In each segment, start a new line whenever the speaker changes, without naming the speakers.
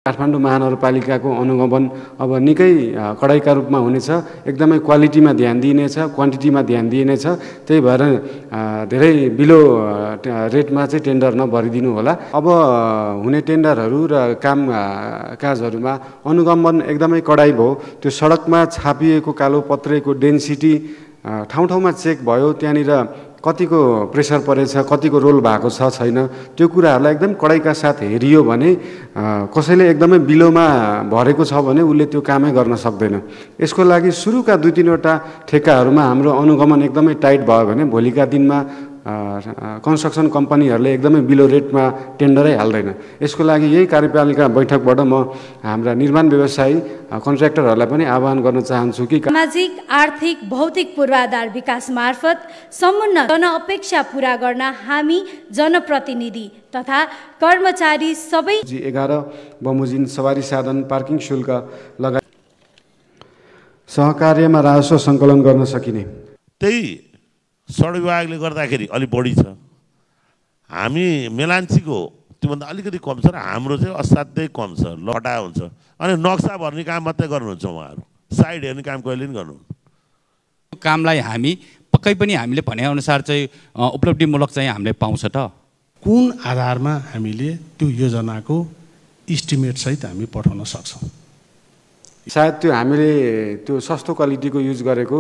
काठमाडौँ महानगरपालिकाको अनुगमन अब निकै कडाइका रूपमा हुनेछ। एकदमै क्वालिटीमा ध्यान दिइनेछ, क्वान्टिटीमा ध्यान दिइनेछ। त्यही भएर धेरै बिलो रेटमा चाहिँ टेन्डर नभरिदिनु होला। अब हुने टेन्डरहरू र कामकाजहरूमा अनुगमन एकदमै कडाइ भयो। त्यो सडकमा छापिएको कालोपत्रेको डेन्सिटी ठाउँ ठाउँमा चेक भयो। त्यहाँनिर कतिको प्रेसर परेछ, कतिको रोल भएको छ छैन, त्यो कुराहरूलाई एकदम कडाइका साथ हेरियो भने कसैले एकदमै बिलोमा भरेको छ भने उसले त्यो कामै गर्न सक्दैन। यसको लागि सुरुका 2-3 वटा ठेक्काहरूमा हाम्रो अनुगमन एकदमै टाइट भयो भने भोलिका दिनमा कन्स्ट्रक्सन कम्पनीहरूले एकदमै बिलो रेटमा टेन्डरै हाल्दैन। यसको लागि यही कार्यपालिका बैठकबाट म हाम्रा निर्माण व्यवसायी कन्ट्र्याक्टरहरूलाई पनि आह्वान गर्न चाहन्छु कि
सामाजिक, आर्थिक, भौतिक पूर्वाधार विकास मार्फत सम्पूर्ण जनअपेक्षा पूरा गर्न हामी जनप्रतिनिधि तथा कर्मचारी सबै
G11 बमोजिम सवारी साधन पार्किङ शुल्क लगायत सहकार्यमा राजस्व सङ्कलन गर्न सकिने
त्यही सडक विभागले गर्दाखेरि अलि बढी छ। हामी मेलान्चीको त्योभन्दा अलिकति कम छ र हाम्रो चाहिँ असाध्यै कम छ। लटा हुन्छ अनि नक्सा भर्ने काम मात्रै गर्नुहुन्छ उहाँहरू, साइड हेर्ने काम कहिले पनि गर्नुहुन्छ।
कामलाई हामी पक्कै पनि हामीले भनेअनुसार चाहिँ उपलब्धिमूलक चाहिँ हामीले पाउँछ त।
कुन आधारमा हामीले त्यो योजनाको इस्टिमेट सहित हामी पठाउन सक्छौँ?
सायद त्यो हामीले त्यो सस्तो क्वालिटीको युज गरेको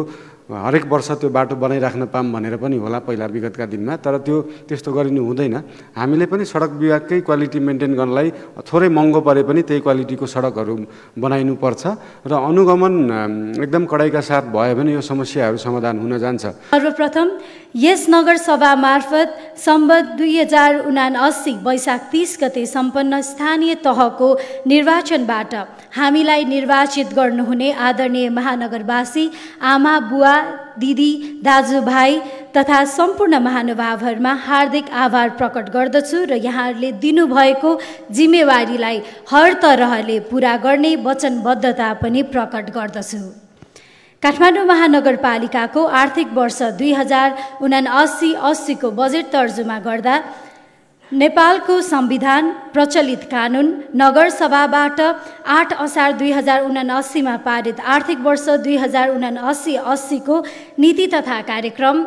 हरेक वर्ष त्यो बाटो बनाइराख्न पाऊँ भनेर पनि होला पहिला विगतका दिनमा। तर त्यो त्यस्तो गरिनु हुँदैन। हामीले पनि सडक विभागकै क्वालिटी मेन्टेन गर्नलाई थोरै महँगो परे पनि त्यही क्वालिटीको सडकहरू बनाइनुपर्छ र अनुगमन एकदम कडाइका साथ भयो भने यो समस्याहरू समाधान हुन जान्छ।
सर्वप्रथम यस नगरसभा मार्फत सम्बत 2079 वैशाख 30 गते सम्पन्न स्थानीय तहको निर्वाचनबाट हामीलाई निर्वाचित गर्नुहुने आदरणीय महानगरवासी आमा, बुवा, दिदी, दाजुभाइ तथा सम्पूर्ण महानुभावहरूमा हार्दिक आभार प्रकट गर्दछु र यहाँहरूले दिनुभएको जिम्मेवारीलाई हर तरहले पुरा गर्ने वचनबद्धता पनि प्रकट गर्दछु। काठमाडौँ महानगरपालिकाको आर्थिक वर्ष 2079-80 को बजेट तर्जुमा गर्दा नेपालको संविधान, प्रचलित कानुन, नगरसभाबाट 8 असार 2079 मा पारित आर्थिक वर्ष 2079-80 को नीति तथा कार्यक्रम,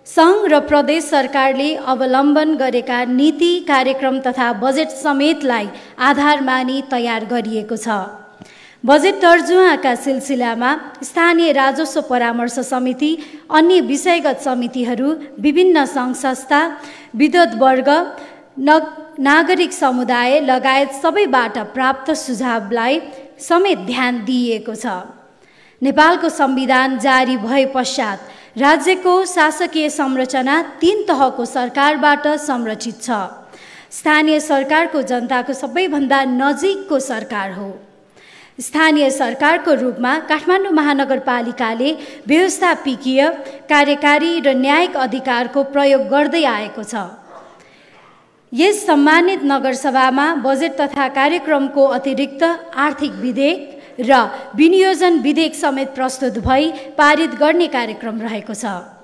सङ्घ र प्रदेश सरकारले अवलम्बन गरेका नीति, कार्यक्रम तथा बजेट समेतलाई आधार मानी तयार गरिएको छ। बजेट तर्जुमाका सिलसिलामा स्थानीय राजस्व परामर्श समिति, अन्य विषयगत समितिहरू, विभिन्न सङ्घ संस्था, विद्युत वर्ग, नागरिक समुदाय लगायत सबैबाट प्राप्त सुझावलाई समेत ध्यान दिइएको छ। नेपालको संविधान जारी भए पश्चात राज्यको शासकीय संरचना 3 तहको सरकारबाट संरचित छ। स्थानीय सरकारको जनताको सबैभन्दा नजिकको सरकार हो। स्थानीय सरकारको रूपमा काठमाडौँ महानगरपालिकाले व्यवस्थापिकीय, कार्यकारी र न्यायिक अधिकारको प्रयोग गर्दै आएको छ। यस सम्मानित नगरसभामा बजेट तथा कार्यक्रमको अतिरिक्त आर्थिक विधेयक र विनियोजन विधेयक समेत प्रस्तुत भई पारित गर्ने कार्यक्रम रहेको छ।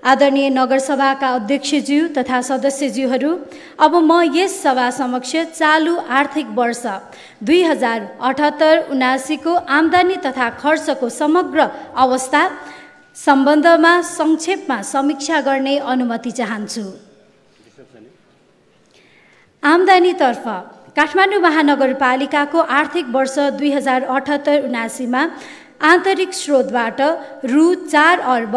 आदरणीय नगरसभाका अध्यक्षज्यू तथा सदस्यज्यूहरू, अब म यस सभा समक्ष चालु आर्थिक वर्ष 2078-79 को आम्दानी तथा खर्चको समग्र अवस्था सम्बन्धमा संक्षेपमा समीक्षा गर्ने अनुमति चाहन्छु। आम्दानीतर्फ काठमाडौँ महानगरपालिकाको आर्थिक वर्ष 2078-79 मा आन्तरिक स्रोतबाट रु 4 अर्ब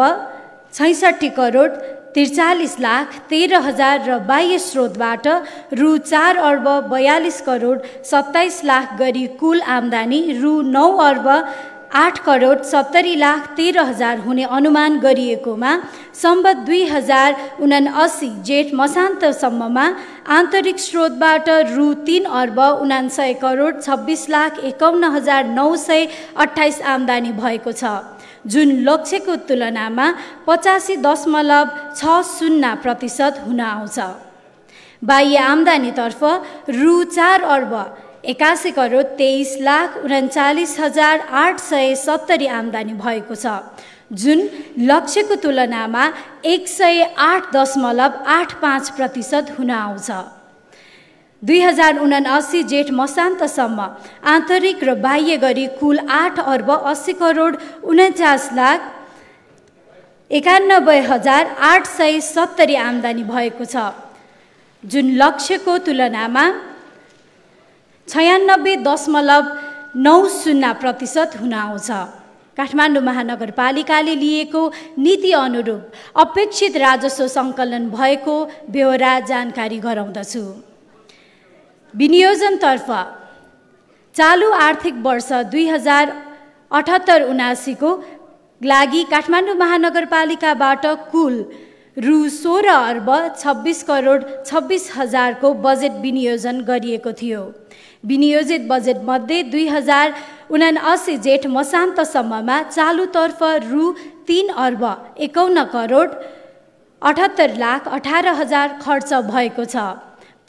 66 करोड 43 लाख 13,000 र बाह्य स्रोतबाट रु 4 अर्ब 42 करोड 27 लाख गरी कुल आम्दानी रु 9 अर्ब 8 करोड 70 लाख 13,000 हुने अनुमान गरिएकोमा सम्बत 2079 जेठ मसान्तसम्ममा आन्तरिक स्रोतबाट रु 3 अर्ब 99 करोड 26 लाख 51,928 आम्दानी भएको छ, जुन लक्ष्यको तुलनामा 85.60% हुन आउँछ। बाह्य आम्दानीतर्फ रु 4 अर्ब 81 करोड 23 लाख 39,870 आम्दानी भएको छ, जुन लक्ष्यको तुलनामा 108.85% हुन आउँछ। 2079 जेठ मसान्तसम्म आन्तरिक र बाह्य गरी कुल 8,80,49,870 आम्दानी भएको छ, जुन लक्ष्यको तुलनामा 96.90% हुन आउँछ। काठमाडौँ महानगरपालिकाले लिएको नीति अनुरूप अपेक्षित राजस्व सङ्कलन भएको ब्यहोरा जानकारी गराउँदछु। विनियोजनतर्फ चालु आर्थिक वर्ष 2078-79 को लागि काठमाडौँ महानगरपालिकाबाट कुल रु 16,26,26,000 को बजेट विनियोजन गरिएको थियो। विनियोजित बजेटमध्ये 2079 जेठ मसान्तसम्ममा चालुतर्फ रु 3,51,78,18,000 खर्च भएको छ।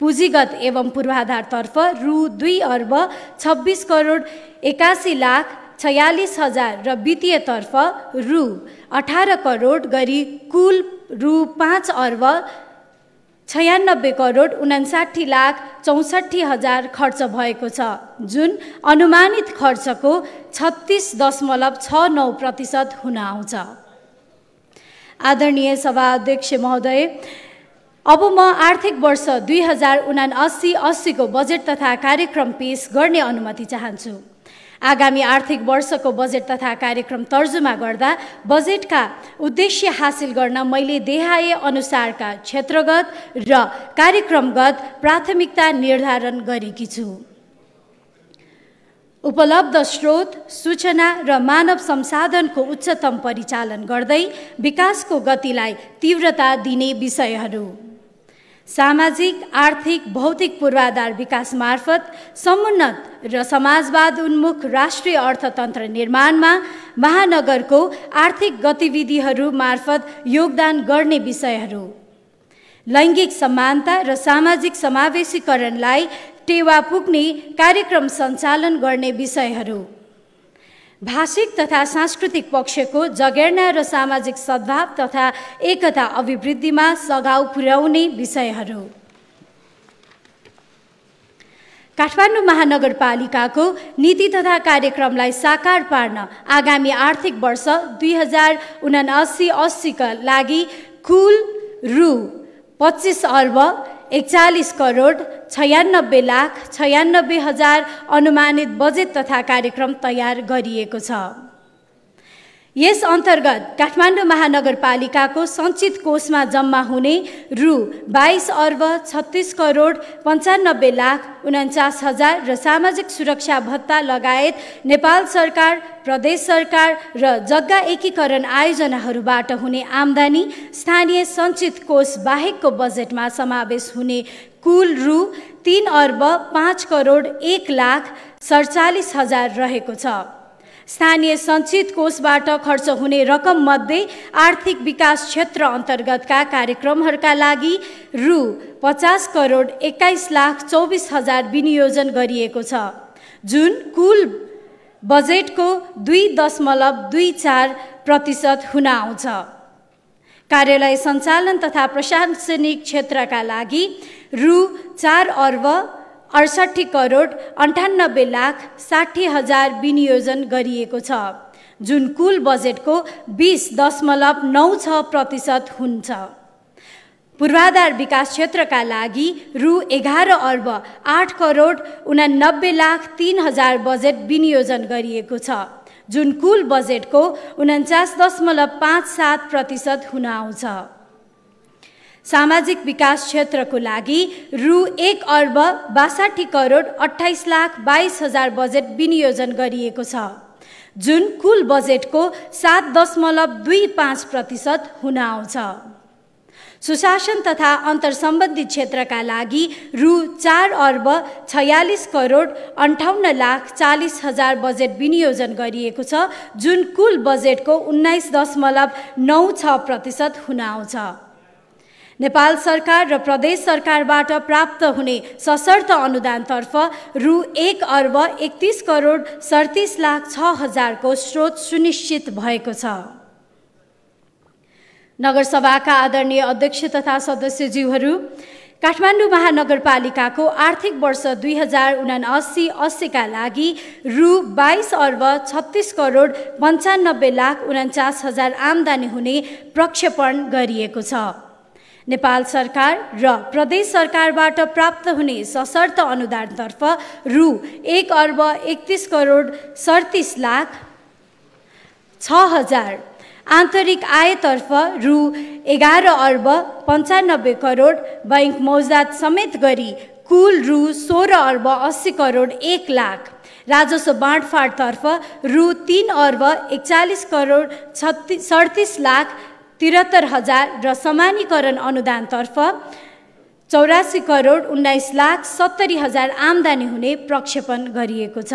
पुँजीगत एवं पूर्वाधारतर्फ रु 2,80,81,46,000 र वित्तीयतर्फ रु 18 करोड गरी कुल रु 5,96,59,64,000 खर्च भएको छ, जुन अनुमानित खर्चको 36.69% हुन आउँछ। आदरणीय सभा अध्यक्ष महोदय, अब म आर्थिक वर्ष 2079-80 को बजेट तथा कार्यक्रम पेश गर्ने अनुमति चाहन्छु। आगामी आर्थिक वर्षको बजेट तथा कार्यक्रम तर्जुमा गर्दा बजेटका उद्देश्य हासिल गर्न मैले देखाए अनुसारका क्षेत्रगत र कार्यक्रमगत प्राथमिकता निर्धारण गरेकी छु। उपलब्ध स्रोत, सूचना र मानव संसाधनको उच्चतम परिचालन गर्दै विकासको गतिलाई तीव्रता दिने विषयहरू, सामाजिक, आर्थिक, भौतिक पूर्वाधार विकास मार्फत समुन्नत र समाजवाद उन्मुख राष्ट्रिय अर्थतन्त्र निर्माणमा महानगरको आर्थिक गतिविधिहरू मार्फत योगदान गर्ने विषयहरू, लैङ्गिक समानता र सामाजिक समावेशीकरणलाई टेवा पुग्ने कार्यक्रम सञ्चालन गर्ने विषयहरू, भाषिक तथा सांस्कृतिक पक्षको जगेर्ना र सामाजिक सद्भाव तथा एकता अभिवृद्धिमा सघाउ पुर्याउने विषयहरू, काठमाडौँ महानगरपालिकाको नीति तथा कार्यक्रमलाई साकार पार्न आगामी आर्थिक वर्ष 2079-80 का लागि कुल रु 25,41,96,96,000 अनुमानित बजेट तथा कार्यक्रम तयार गरिएको छ। यस अन्तर्गत काठमाडौँ महानगरपालिकाको सञ्चित कोषमा जम्मा हुने रु 22,36,95,49,49,000 र सामाजिक सुरक्षा भत्ता लगायत नेपाल सरकार, प्रदेश सरकार र जग्गा एकीकरण आयोजनाहरूबाट हुने आम्दानी स्थानीय सञ्चित कोष बाहेकको बजेटमा समावेश हुने कुल रु 3,05,01,47,000 रहेको छ। स्थानीय सञ्चित कोषबाट खर्च हुने रकम मध्ये आर्थिक विकास क्षेत्र अन्तर्गतका कार्यक्रमहरूका लागि रु 50,21,24,000 विनियोजन गरिएको छ, जुन कुल बजेटको 2.24% हुन आउँछ। कार्यालय सञ्चालन तथा प्रशासनिक क्षेत्रका लागि रु 4,68,98,60,000 विनियोजन गरिएको छ, जुन कुल बजेटको 20.96% हुन्छ। पूर्वाधार विकास क्षेत्रका लागि रु 11,08,89,03,000 बजेट विनियोजन गरिएको छ, जुन कुल बजेटको 49.57% हुन आउँछ। सामाजिक विकास क्षेत्रको लागि रु 1,62,28,22,000 बजेट विनियोजन गरिएको छ, जुन कुल बजेटको 7.25% हुन आउँछ। सुशासन तथा अन्तर्सम्बन्धित क्षेत्रका लागि रु 4,46,58,40,000 बजेट विनियोजन गरिएको छ, जुन कुल बजेटको 19.96% हुन आउँछ। नेपाल सरकार र प्रदेश सरकारबाट प्राप्त हुने सशर्त अनुदानतर्फ रु 1,31,37,06,000 को स्रोत सुनिश्चित भएको छ। नगरसभाका आदरणीय अध्यक्ष तथा सदस्यज्यूहरू, काठमाडौँ महानगरपालिकाको आर्थिक वर्ष 2079-80 का लागि रु 22,36,95,49,000 आम्दानी हुने प्रक्षेपण गरिएको छ। नेपाल सरकार र प्रदेश सरकारबाट प्राप्त हुने सशर्त अनुदानतर्फ रु 1,31,37,06,000, आन्तरिक आयतर्फ रु 11,95,00,00,000 बैंक मौजात समेत गरी कुल रु 16,80,01,00,000, राजस्व बाँडफाँडतर्फ रु 3,41,37,73,73,000 र समानीकरण अनुदानतर्फ 84,19,70,000 आम्दानी हुने प्रक्षेपण गरिएको छ।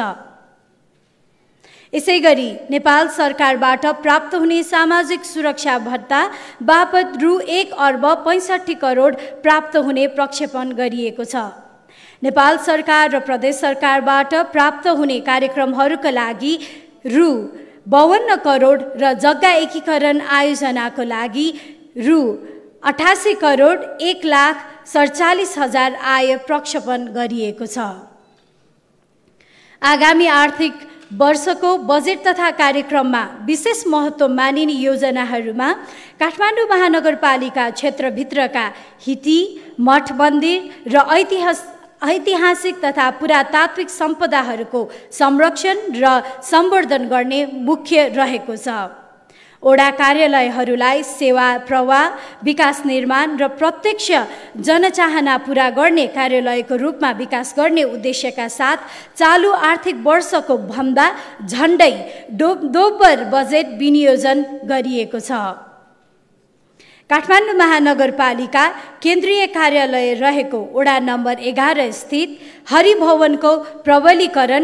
यसैगरी नेपाल सरकारबाट प्राप्त हुने सामाजिक सुरक्षा भत्ता बापत रु 1,65,00,00,000 प्राप्त हुने प्रक्षेपण गरिएको छ। नेपाल सरकार र प्रदेश सरकारबाट प्राप्त हुने कार्यक्रमहरूका लागि रु 52 करोड र जग्गा एकीकरण आयोजनाको लागि रु 88,01,47,000 आय प्रक्षेपण गरिएको छ। आगामी आर्थिक वर्षको बजेट तथा कार्यक्रममा विशेष महत्त्व मानिने योजनाहरूमा काठमाडौँ महानगरपालिका क्षेत्रभित्रका हिटी, मठ मन्दिर र ऐतिहासिक तथा पुरातात्विक सम्पदाहरूको संरक्षण र सम्वर्धन गर्ने मुख्य रहेको छ। ओडा कार्यालयहरूलाई सेवा प्रवाह, विकास निर्माण र प्रत्यक्ष जनचाहना पूरा गर्ने कार्यालयको रूपमा विकास गर्ने उद्देश्यका साथ चालु आर्थिक वर्षको भन्दा झन्डै दोब्बर बजेट विनियोजन गरिएको छ। काठमाडौँ महानगरपालिका केन्द्रीय कार्यालय रहेको ओडा नम्बर 11 स्थित हरिभवनको प्रबलीकरण,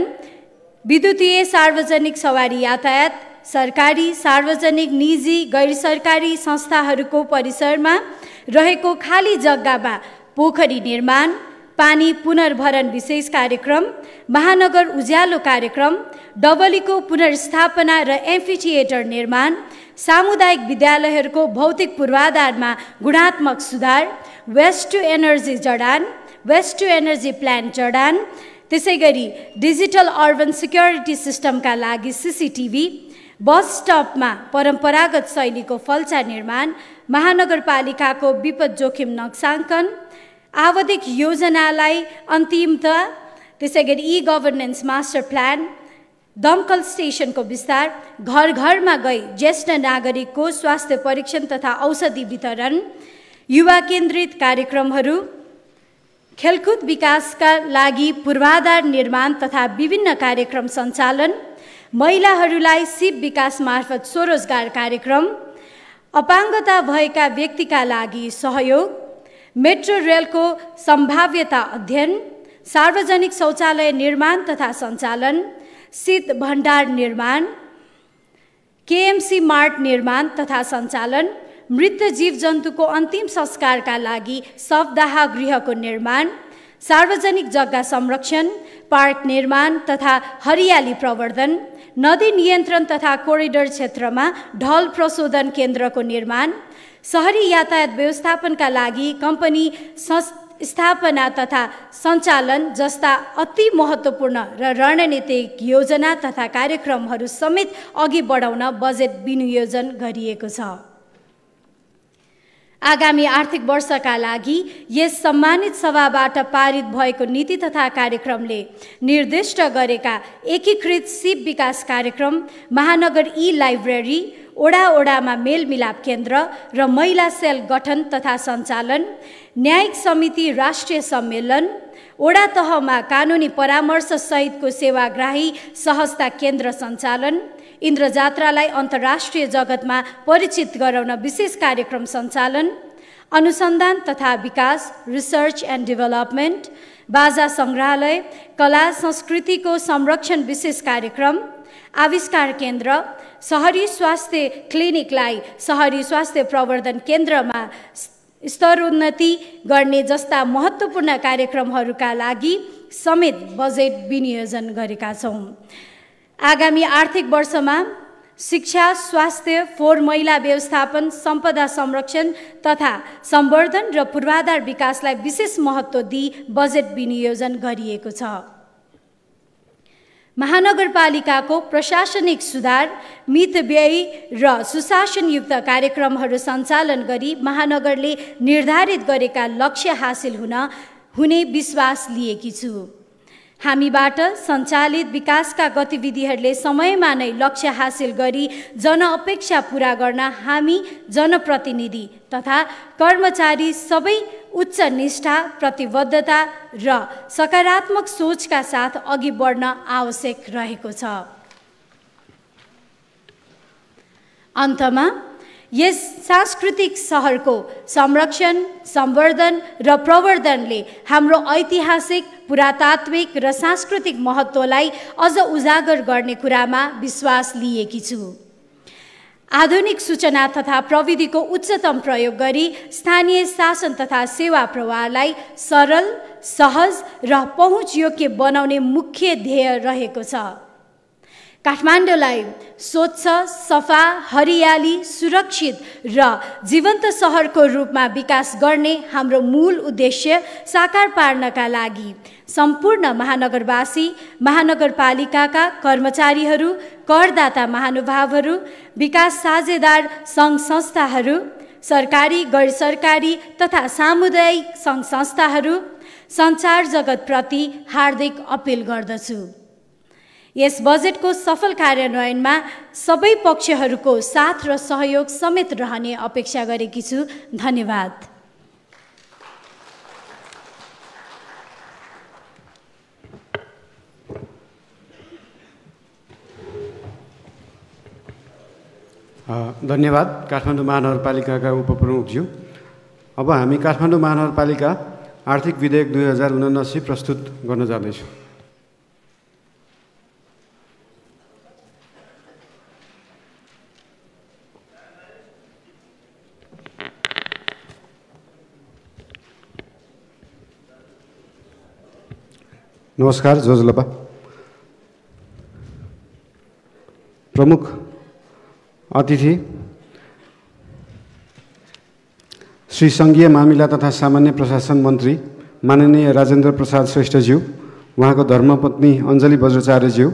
विद्युतीय सार्वजनिक सवारी यातायात, सरकारी, सार्वजनिक, निजी, गैर सरकारी संस्थाहरूको परिसरमा रहेको खाली जग्गामा पोखरी निर्माण, पानी पुनर्भरण विशेष कार्यक्रम, महानगर उज्यालो कार्यक्रम, डबलीको पुनर्स्थापना र एम्फिथिएटर निर्माण, सामुदायिक विद्यालयहरूको भौतिक पूर्वाधारमा गुणात्मक सुधार, वेस्ट टु एनर्जी जडान, वेस्ट टु एनर्जी प्लान्ट जडान, त्यसैगरी डिजिटल अर्बन सिक्योरिटी सिस्टमका लागि सीसीटीभी, बस स्टपमा परम्परागत शैलीको फल्चा निर्माण, महानगरपालिकाको विपद जोखिम नक्साङ्कन, आवधिक योजनालाई अन्तिमता, त्यसैगरी ई गभर्नेन्स मास्टर प्लान, दमकल स्टेसनको विस्तार, घर घरमा गई ज्येष्ठ नागरिकको स्वास्थ्य परीक्षण तथा औषधि वितरण, युवा केन्द्रित कार्यक्रमहरू, खेलकुद विकासका लागि पूर्वाधार निर्माण तथा विभिन्न कार्यक्रम सञ्चालन, महिलाहरूलाई सिप विकास मार्फत स्वरोजगार कार्यक्रम, अपाङ्गता भएका व्यक्तिका लागि सहयोग, मेट्रो रेलको सम्भाव्यता अध्ययन, सार्वजनिक शौचालय निर्माण तथा सञ्चालन, शीत भण्डार निर्माण, केएमसी मार्ट निर्माण तथा सञ्चालन, मृत जीवजन्तुको अन्तिम संस्कारका लागि शवदाह गृहको निर्माण, सार्वजनिक जग्गा संरक्षण, पार्क निर्माण तथा हरियाली प्रवर्धन, नदी नियन्त्रण तथा कोरिडोर क्षेत्रमा ढल प्रशोधन केन्द्रको निर्माण, सहरी यातायात व्यवस्थापनका लागि कम्पनी स्थापना तथा सञ्चालन जस्ता अति महत्त्वपूर्ण र रणनीतिक योजना तथा कार्यक्रमहरू समेत अघि बढाउन बजेट विनियोजन गरिएको छ। आगामी आर्थिक वर्षका लागि यस सम्मानित सभाबाट पारित भएको नीति तथा कार्यक्रमले निर्दिष्ट गरेका एकीकृत सिप विकास कार्यक्रम, महानगर ई लाइब्रेरी, ओडा ओडामा मेलमिलाप केन्द्र र महिला सेल गठन तथा सञ्चालन, न्यायिक समिति राष्ट्रिय सम्मेलन, ओडा तहमा कानुनी परामर्श सहितको सेवाग्राही सहजता केन्द्र सञ्चालन, इन्द्रजात्रालाई अन्तर्राष्ट्रिय जगतमा परिचित गराउन विशेष कार्यक्रम सञ्चालन, अनुसन्धान तथा विकास रिसर्च एन्ड डेभलपमेन्ट, बाजा सङ्ग्रहालय, कला संस्कृतिको संरक्षण विशेष कार्यक्रम, आविष्कार केन्द्र, सहरी स्वास्थ्य क्लिनिकलाई सहरी स्वास्थ्य प्रवर्धन केन्द्रमा स्तरोन्नति गर्ने जस्ता महत्त्वपूर्ण कार्यक्रमहरूका लागि समेत बजेट विनियोजन गरेका छौँ। आगामी आर्थिक वर्षमा शिक्षा, स्वास्थ्य, फोहोर मैला व्यवस्थापन, सम्पदा संरक्षण तथा सम्वर्धन र पूर्वाधार विकासलाई विशेष महत्त्व दिई बजेट विनियोजन गरिएको छ। महानगरपालिकाको प्रशासनिक सुधार, मितव्ययी र सुशासनयुक्त कार्यक्रमहरू सञ्चालन गरी महानगरले निर्धारित गरेका लक्ष्य हासिल हुने विश्वास लिएकी छु। हामीबाट सञ्चालित विकासका गतिविधिहरूले समयमा नै लक्ष्य हासिल गरी जनअपेक्षा पूरा गर्न हामी जनप्रतिनिधि तथा कर्मचारी सबै उच्च निष्ठा, प्रतिबद्धता र सकारात्मक सोचका साथ अघि बढ्न आवश्यक रहेको छ। अन्तमा यस सांस्कृतिक सहरको संरक्षण, सम्वर्धन र प्रवर्धनले हाम्रो ऐतिहासिक, पुरातात्विक र सांस्कृतिक महत्त्वलाई अझ उजागर गर्ने कुरामा विश्वास लिएकी छु। आधुनिक सूचना तथा प्रविधिको उच्चतम प्रयोग गरी स्थानीय शासन तथा सेवा प्रवाहलाई सरल, सहज र पहुँचयोग्य बनाउने मुख्य ध्येय रहेको छ। काठमाडौँलाई स्वच्छ, सफा, हरियाली, सुरक्षित र जीवन्त सहरको रूपमा विकास गर्ने हाम्रो मूल उद्देश्य साकार पार्नका लागि सम्पूर्ण महानगरवासी, महानगरपालिकाका कर्मचारीहरू, करदाता महानुभावहरू, विकास साझेदार सङ्घ संस्थाहरू, सरकारी, गैर सरकारी तथा सामुदायिक सङ्घ संस्थाहरू, सञ्चार जगतप्रति हार्दिक अपिल गर्दछु। यस बजेटको सफल कार्यान्वयनमा सबै पक्षहरूको साथ र सहयोग समेत रहने अपेक्षा गरेकी छु। धन्यवाद।
धन्यवाद काठमाडौँ महानगरपालिकाका उपप्रमुखज्यू। अब हामी काठमाडौँ महानगरपालिका आर्थिक विधेयक 2079 प्रस्तुत गर्न जाँदैछौँ। नमस्कार जोजलपा। प्रमुख अतिथि श्री सङ्घीय मामिला तथा सामान्य प्रशासन मन्त्री माननीय राजेन्द्र प्रसाद श्रेष्ठज्यू, उहाँको धर्मपत्नी अञ्जली बज्राचार्यज्यू,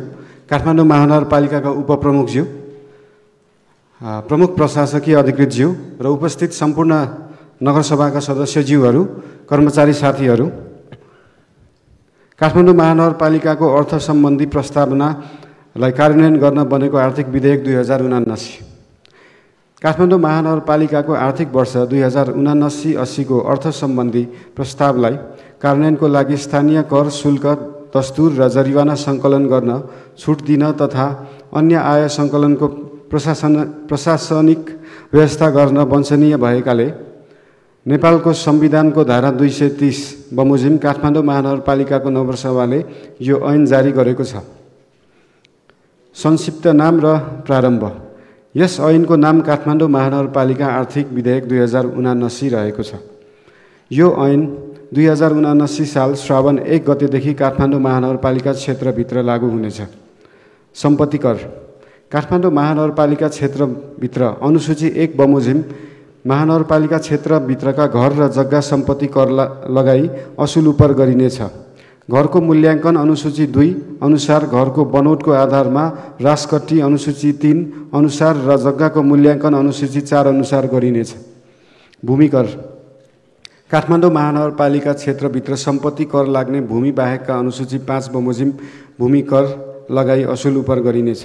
काठमाडौँ महानगरपालिकाका उपप्रमुखज्यू, प्रमुख प्रशासकीय अधिकृतज्यू र उपस्थित सम्पूर्ण नगरसभाका सदस्यज्यूहरू, कर्मचारी साथीहरू, काठमाडौँ महानगरपालिकाको अर्थ सम्बन्धी प्रस्तावनालाई कार्यान्वयन गर्न बनेको आर्थिक विधेयक 2079। काठमाडौँ महानगरपालिकाको आर्थिक वर्ष 2079-80 को अर्थ सम्बन्धी प्रस्तावलाई कार्यान्वयनको लागि स्थानीय कर, शुल्क, दस्तुर र जरिवाना सङ्कलन गर्न छुट दिन तथा अन्य आय सङ्कलनको प्रशासनिक व्यवस्था गर्न वाञ्छनीय भएकाले नेपालको संविधानको धारा 230 बमोजिम काठमाडौँ महानगरपालिकाको नगरसभाले यो ऐन जारी गरेको छ। संक्षिप्त नाम र प्रारम्भ। यस ऐनको नाम काठमाडौँ महानगरपालिका आर्थिक विधेयक 2079 रहेको छ। यो ऐन 2079 साल श्रावण 1 गतेदेखि काठमाडौँ महानगरपालिका क्षेत्रभित्र लागू हुनेछ। सम्पत्ति कर। काठमाडौँ महानगरपालिका क्षेत्रभित्र अनुसूची 1 बमोजिम महानगरपालिका क्षेत्रभित्रका घर र जग्गा सम्पत्ति कर लगाई असुल उपर गरिनेछ। घरको मूल्याङ्कन अनुसूची 2 अनुसार घरको बनोटको आधारमा राजकट्टी अनुसूची 3 अनुसार र जग्गाको मूल्याङ्कन अनुसूची 4 अनुसार गरिनेछ। भूमि कर। काठमाडौँ महानगरपालिका क्षेत्रभित्र सम्पत्ति कर लाग्ने भूमि बाहेकका अनुसूची 5 बमोजिम भूमि कर लगाई असुल उपर गरिनेछ।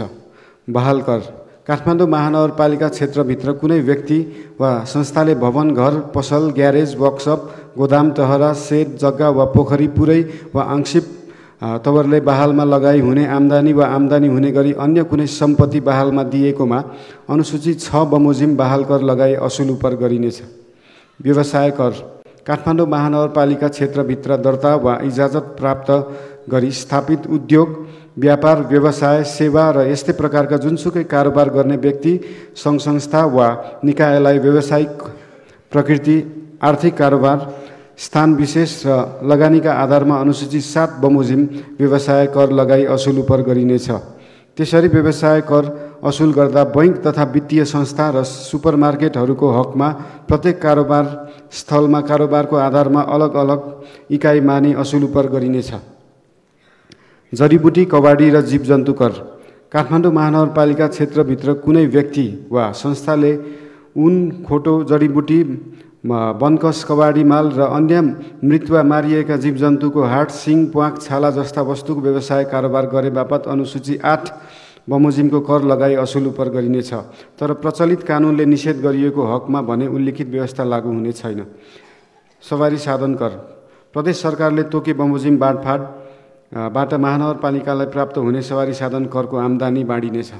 बहाल कर। काठमाडौँ महानगरपालिका क्षेत्रभित्र कुनै व्यक्ति वा संस्थाले भवन, घर, पसल, ग्यारेज, वर्कसप, गोदाम, टहरा, सेड, जग्गा वा पोखरी पुरै वा आंशिक तवरले बहालमा लगाई हुने आम्दानी वा आम्दानी हुने गरी अन्य कुनै सम्पत्ति बहालमा दिएकोमा अनुसूची 6 बमोजिम बहाल कर लगाई असुल उपर गरिनेछ। व्यवसाय कर। काठमाडौँ महानगरपालिका क्षेत्रभित्र दर्ता वा इजाजत प्राप्त गरी स्थापित उद्योग, व्यापार, व्यवसाय, सेवा र यस्तै प्रकारका जुनसुकै कारोबार गर्ने व्यक्ति, सङ्घ संस्था वा निकायलाई व्यावसायिक प्रकृति, आर्थिक कारोबार, स्थान विशेष र लगानीका आधारमा अनुसूची 7 बमोजिम व्यवसाय कर लगाई असुल उपर गरिनेछ। त्यसरी व्यवसाय कर असुल गर्दा बैंक तथा वित्तीय संस्था र सुपरमार्केटहरूको हकमा प्रत्येक कारोबार स्थलमा कारोबारको आधारमा अलग अलग इकाइ मानि असुल उपर गरिनेछ। जडीबुटी, कबाडी र जीवजन्तु कर। काठमाडौँ महानगरपालिका क्षेत्रभित्र कुनै व्यक्ति वा संस्थाले उन, खोटो, जडीबुटी, बनकस, कबाडी माल र अन्य मृत वा मारिएका जीवजन्तुको हाड, सिङ, प्वाँख, छाला जस्ता वस्तुको व्यवसाय कारोबार गरे बापत अनुसूची 8 बमोजिमको कर लगाई असुल उपर गरिनेछ। तर प्रचलित कानुनले निषेध गरिएको हकमा भने उल्लिखित व्यवस्था लागू हुने छैन। सवारी साधन कर। प्रदेश सरकारले तोके बमोजिम बाँडफाँडबाट महानगरपालिकालाई प्राप्त हुने सवारी साधन करको आम्दानी बाँडिनेछ।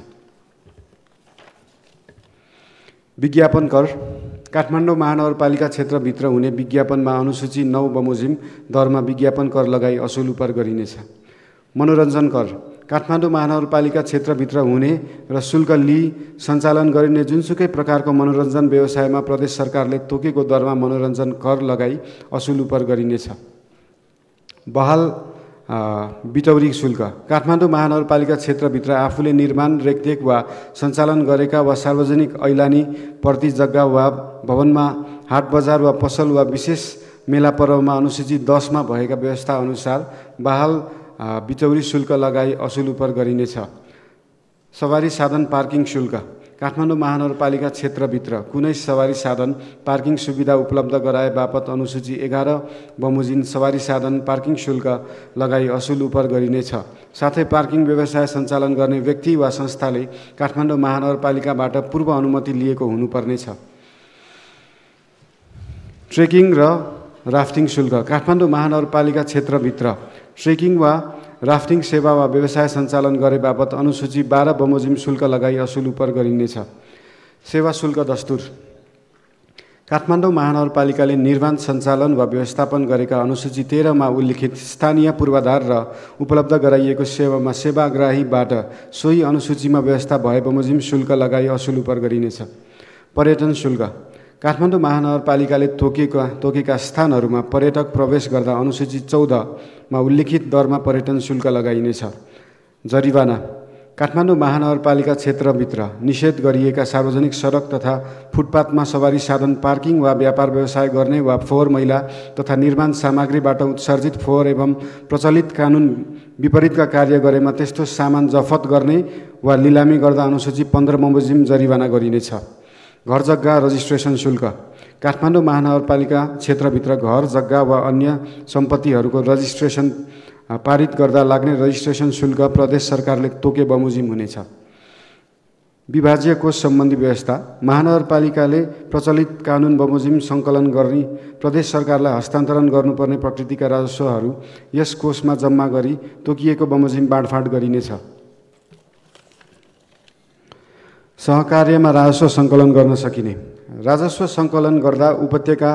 विज्ञापन कर। काठमाडौँ महानगरपालिका क्षेत्रभित्र हुने विज्ञापनमा अनुसूची 9 बमोजिम दरमा विज्ञापन कर लगाई असुल उपर गरिनेछ। मनोरञ्जन कर। काठमाडौँ महानगरपालिका क्षेत्रभित्र हुने र शुल्क लिई सञ्चालन गरिने जुनसुकै प्रकारको मनोरञ्जन व्यवसायमा प्रदेश सरकारले तोकेको दरमा मनोरञ्जन कर लगाई असुल उपर गरिनेछ। बहाल बिटौरी शुल्क। काठमाडौँ महानगरपालिका क्षेत्रभित्र आफूले निर्माण, रेखदेख वा सञ्चालन गरेका वा सार्वजनिक ऐलानी प्रति जग्गा वा भवनमा हाट बजार वा पसल वा विशेष मेला पर्वमा अनुसूची 10 मा भएका व्यवस्था अनुसार बहाल बिटौरी शुल्क लगाई असुल उपर गरिनेछ। सवारी साधन पार्किङ शुल्क। काठमाडौँ महानगरपालिका क्षेत्रभित्र कुनै सवारी साधन पार्किङ सुविधा उपलब्ध गराए बापत अनुसूची 11 बमोजिम सवारी साधन पार्किङ शुल्क लगाई असुल उपर गरिनेछ। साथै पार्किङ व्यवसाय सञ्चालन गर्ने व्यक्ति वा संस्थाले काठमाडौँ महानगरपालिकाबाट पूर्व अनुमति लिएको हुनुपर्नेछ। ट्रेकिङ र राफ्टिङ शुल्क। काठमाडौँ महानगरपालिका क्षेत्रभित्र ट्रेकिङ वा राफ्टिङ सेवा वा व्यवसाय सञ्चालन गरे बापत अनुसूची 12 बमोजिम शुल्क लगाई असुल उपर गरिनेछ। सेवा शुल्क दस्तुर। काठमाडौँ महानगरपालिकाले निर्माण, सञ्चालन वा व्यवस्थापन गरेका अनुसूची 13 मा उल्लिखित स्थानीय पूर्वाधार र उपलब्ध गराइएको सेवामा सेवाग्राहीबाट सोही अनुसूचीमा व्यवस्था भए बमोजिम शुल्क लगाई असुल उपर गरिनेछ। पर्यटन शुल्क। काठमाडौँ महानगरपालिकाले तोकेका स्थानहरूमा पर्यटक प्रवेश गर्दा अनुसूची 14 मा उल्लिखित दरमा पर्यटन शुल्क लगाइनेछ। जरिवाना। काठमाडौँ महानगरपालिका क्षेत्रभित्र निषेध गरिएका सार्वजनिक सडक तथा फुटपाथमा सवारी साधन पार्किङ वा व्यापार व्यवसाय गर्ने वा फोहोर मैला तथा निर्माण सामग्रीबाट उत्सर्जित फोहोर एवं प्रचलित कानुन विपरीतका कार्य गरेमा त्यस्तो सामान जफत गर्ने वा लिलामी गर्दा अनुसूची 15 बमोजिम जरिवाना गरिनेछ। घर जग्गा रजिस्ट्रेसन शुल्क। काठमाडौँ महानगरपालिका क्षेत्रभित्र घर, जग्गा वा अन्य सम्पत्तिहरूको रजिस्ट्रेसन पारित गर्दा लाग्ने रजिस्ट्रेसन शुल्क प्रदेश सरकारले तोके बमोजिम हुनेछ। विभाज्य कोष सम्बन्धी व्यवस्था। महानगरपालिकाले प्रचलित कानुन बमोजिम सङ्कलन गर्ने प्रदेश सरकारलाई हस्तान्तरण गर्नुपर्ने प्रकृतिका राजस्वहरू यस कोषमा जम्मा गरी तोकिएको बमोजिम बाँडफाँड गरिनेछ। सहकार्यमा राजस्व सङ्कलन गर्न सकिने। राजस्व सङ्कलन गर्दा उपत्यका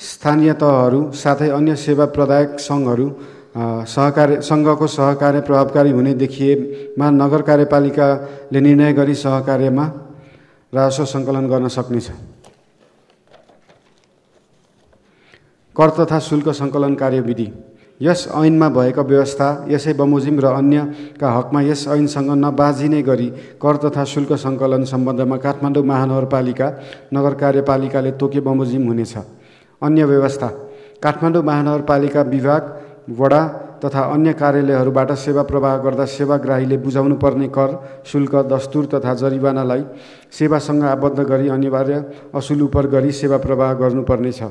स्थानीय तहहरू साथै अन्य सेवा प्रदायक सङ्घको सहकार्य प्रभावकारी हुने देखिएमा नगर कार्यपालिकाले निर्णय गरी सहकार्यमा राजस्व सङ्कलन गर्न सक्नेछ। कर तथा शुल्क सङ्कलन कार्यविधि। यस ऐनमा भएका व्यवस्था यसै बमोजिम र अन्यका हकमा यस ऐनसँग नबाजिने गरी कर तथा शुल्क सङ्कलन सम्बन्धमा काठमाडौँ महानगरपालिका नगर कार्यपालिकाले तोके बमोजिम हुनेछ। अन्य व्यवस्था। काठमाडौँ महानगरपालिका विभाग, वडा तथा अन्य कार्यालयहरूबाट सेवा प्रवाह गर्दा सेवाग्राहीले बुझाउनु पर्ने कर, शुल्क, दस्तुर तथा जरिवानालाई सेवासँग आबद्ध गरी अनिवार्य असुल उपर गरी सेवा प्रवाह गर्नुपर्नेछ।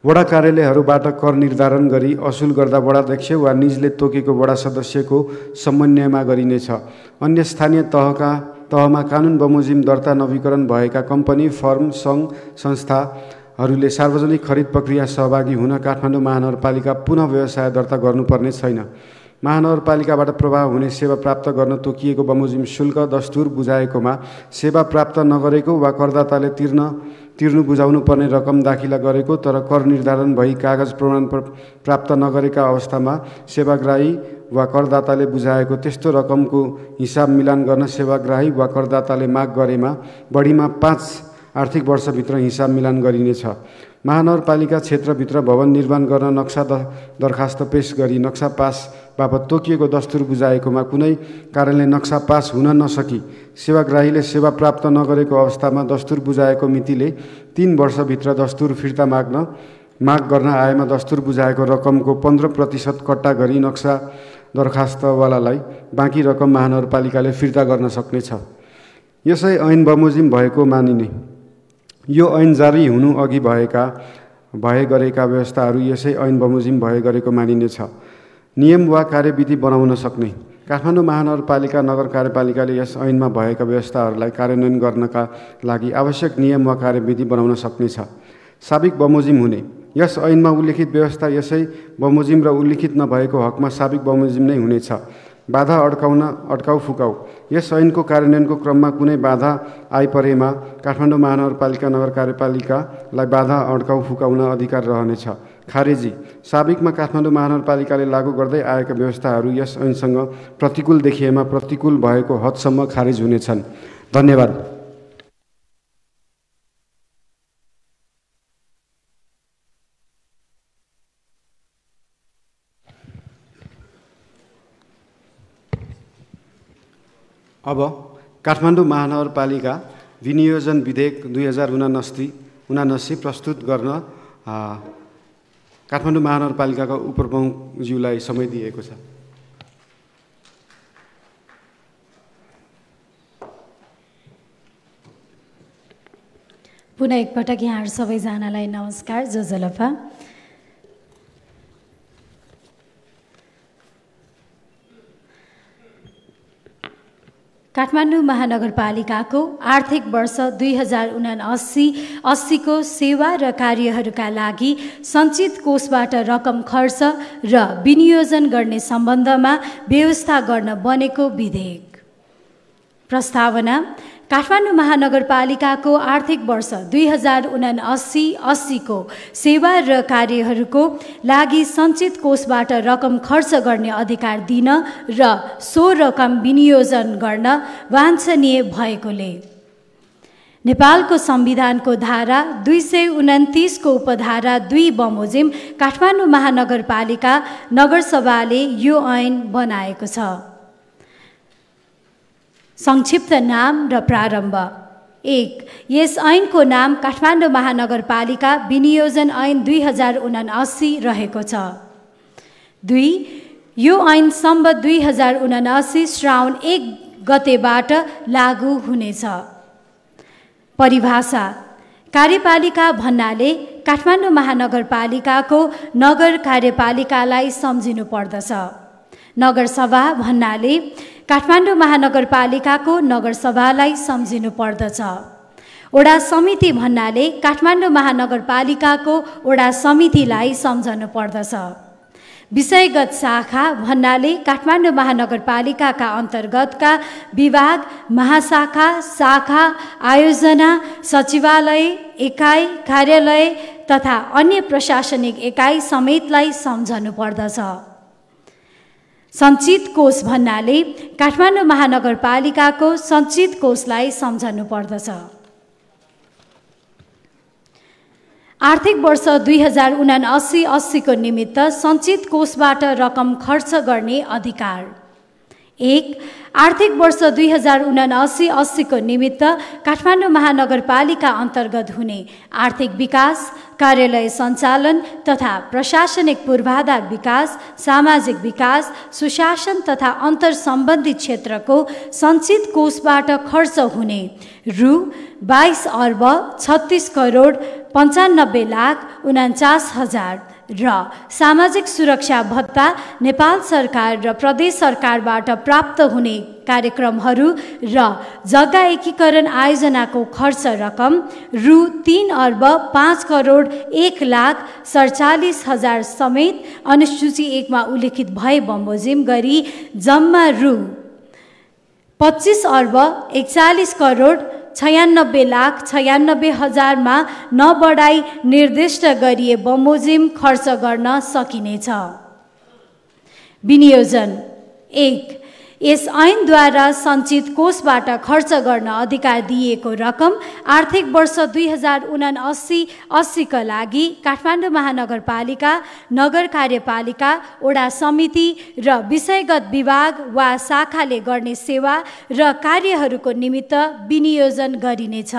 वडा कार्यालयहरूबाट कर निर्धारण गरी असुल गर्दा वडाध्यक्ष वा निजले तोकेको वडा सदस्यको समन्वयमा गरिनेछ। अन्य स्थानीय तहमा कानुन बमोजिम दर्ता नवीकरण भएका कम्पनी, फर्म, सङ्घ, संस्थाहरूले सार्वजनिक खरिद प्रक्रिया सहभागी हुन काठमाडौँ महानगरपालिका पुनः व्यवसाय दर्ता गर्नुपर्ने छैन। महानगरपालिकाबाट प्रवाह हुने सेवा प्राप्त गर्न तोकिएको बमोजिम शुल्क, दस्तुर बुझाएकोमा सेवा प्राप्त नगरेको वा करदाताले तिर्नु बुझाउनु पर्ने रकम दाखिला गरेको तर कर निर्धारण भई कागज प्रमाण प्राप्त नगरेका अवस्थामा सेवाग्राही वा करदाताले बुझाएको त्यस्तो रकमको हिसाब मिलान गर्न सेवाग्राही वा करदाताले माग गरेमा बढीमा 5 आर्थिक वर्षभित्र हिसाब मिलान गरिनेछ। महानगरपालिका क्षेत्रभित्र भवन निर्माण गर्न नक्सा दरखास्त पेश गरी नक्सा पास बापत तोकिएको दस्तुर बुझाएकोमा कुनै कारणले नक्सा पास हुन नसकी सेवाग्राहीले सेवा प्राप्त नगरेको अवस्थामा दस्तुर बुझाएको मितिले 3 वर्षभित्र दस्तुर फिर्ता माग गर्न आएमा दस्तुर बुझाएको रकमको 15% कट्टा गरी नक्सा दरखास्तवालालाई बाँकी रकम महानगरपालिकाले फिर्ता गर्न सक्नेछ। यसै ऐन बमोजिम भएको मानिने यो ऐन जारी हुनु अघि भए गरेका व्यवस्थाहरू यसै ऐन बमोजिम भए गरेको मानिनेछ। नियम वा कार्यविधि बनाउन सक्ने काठमाडौँ महानगरपालिका नगर कार्यपालिकाले यस ऐनमा भएका व्यवस्थाहरूलाई कार्यान्वयन गर्नका लागि आवश्यक नियम वा कार्यविधि बनाउन सक्नेछ। साबिक बमोजिम हुने यस ऐनमा उल्लेखित व्यवस्था यसै बमोजिम र उल्लेखित नभएको हकमा साबिक बमोजिम नै हुनेछ। बाधा अड्काउ फुकाउ यस ऐनको कार्यान्वयनको क्रममा कुनै बाधा आइपरेमा काठमाडौँ महानगरपालिका नगर कार्यपालिकालाई बाधा अड्काउ फुकाउन अधिकार रहनेछ। खारेजी साबिकमा काठमाडौँ महानगरपालिकाले लागू गर्दै आएका व्यवस्थाहरू यस ऐनसँग प्रतिकूल देखिएमा प्रतिकूल भएको हदसम्म खारेज हुनेछन्। धन्यवाद। अब काठमाडौँ महानगरपालिका विनियोजन विधेयक 2079 प्रस्तुत गर्न काठमाडौँ महानगरपालिकाका उपप्रमुखज्यूलाई समय दिएको छ।
पुनः एकपटक यहाँहरू सबैजनालाई नमस्कार। जोजलपा काठमाडौँ महानगरपालिकाको आर्थिक वर्ष 2079-80 को सेवा र कार्यहरूका लागि सञ्चित कोषबाट रकम खर्च र विनियोजन गर्ने सम्बन्धमा व्यवस्था गर्न बनेको विधेयक। प्रस्तावना काठमाडौँ महानगरपालिकाको आर्थिक वर्ष 2079-80 को सेवा र कार्यहरूको लागि सञ्चित कोषबाट रकम खर्च गर्ने अधिकार दिन र सो रकम विनियोजन गर्न वाञ्छनीय भएकोले नेपालको संविधानको धारा 229 को उपधारा 2 बमोजिम काठमाडौँ महानगरपालिका नगरसभाले यो ऐन बनाएको छ। संक्षिप्त नाम र प्रारम्भ। 1. यस ऐनको नाम काठमाडौँ महानगरपालिका विनियोजन ऐन 2079 रहेको छ। 2. यो ऐन सम्बत 2079 श्रावण 1 गतेबाट लागू हुनेछ। परिभाषा कार्यपालिका भन्नाले काठमाडौँ महानगरपालिकाको नगर कार्यपालिकालाई सम्झिनु पर्दछ। नगरसभा भन्नाले काठमाडौँ महानगरपालिकाको नगरसभालाई सम्झिनु पर्दछ। ओडा समिति भन्नाले काठमाडौँ महानगरपालिकाको ओडा समितिलाई सम्झनु पर्दछ। विषयगत शाखा भन्नाले काठमाडौँ महानगरपालिकाका अन्तर्गतका विभाग, महाशाखा, शाखा, आयोजना, सचिवालय, एकाइ, कार्यालय तथा अन्य प्रशासनिक एकाइ समेतलाई सम्झनु पर्दछ। सञ्चित कोष भन्नाले काठमाडौँ महानगरपालिकाको सञ्चित कोषलाई सम्झनु पर्दछ। आर्थिक वर्ष 2079-80 को निमित्त सञ्चित कोषबाट रकम खर्च गर्ने अधिकार। 1. आर्थिक वर्ष 2079-80 को निमित्त काठमाडौँ महानगरपालिका अन्तर्गत हुने आर्थिक विकास, कार्यालय सञ्चालन तथा प्रशासनिक पूर्वाधार विकास, सामाजिक विकास, सुशासन तथा अन्तर सम्बन्धी क्षेत्रको सञ्चित कोषबाट खर्च हुने रु 22 अर्ब 36 करोड 95 लाख 49 हजार र सामाजिक सुरक्षा भत्ता नेपाल सरकार र प्रदेश सरकारबाट प्राप्त हुने कार्यक्रमहरू र जग्गा एकीकरण आयोजनाको खर्च रकम रु 3 अर्ब 5 करोड 1 लाख 47 हजार समेत अनुसूची 1 मा उल्लेखित भए बमोजिम गरी जम्मा रु 25 अर्ब 41 करोड 96 लाख 96 हजारमा नबढाई निर्दिष्ट गरिए बमोजिम खर्च गर्न सकिनेछ। विनियोजन। 1. यस ऐनद्वारा सञ्चित कोषबाट खर्च गर्न अधिकार दिएको रकम आर्थिक वर्ष 2079-80 का लागि काठमाडौँ महानगरपालिका, नगर कार्यपालिका, वडा समिति र विषयगत विभाग वा शाखाले गर्ने सेवा र कार्यहरूको निमित्त विनियोजन गरिनेछ।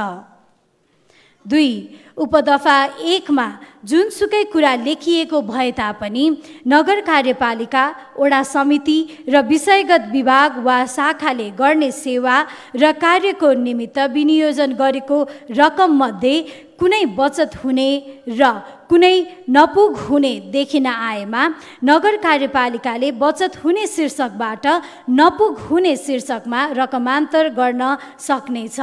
2. उपदफा 1 मा जुनसुकै कुरा लेखिएको भए तापनि नगर कार्यपालिका, वडा समिति र विषयगत विभाग वा शाखाले गर्ने सेवा र कार्यको निमित्त विनियोजन गरेको रकम मध्ये कुनै बचत हुने र कुनै नपुग हुने देखिन आएमा नगर कार्यपालिकाले बचत हुने शीर्षकबाट नपुग हुने शीर्षकमा रकमान्तर गर्न सक्नेछ।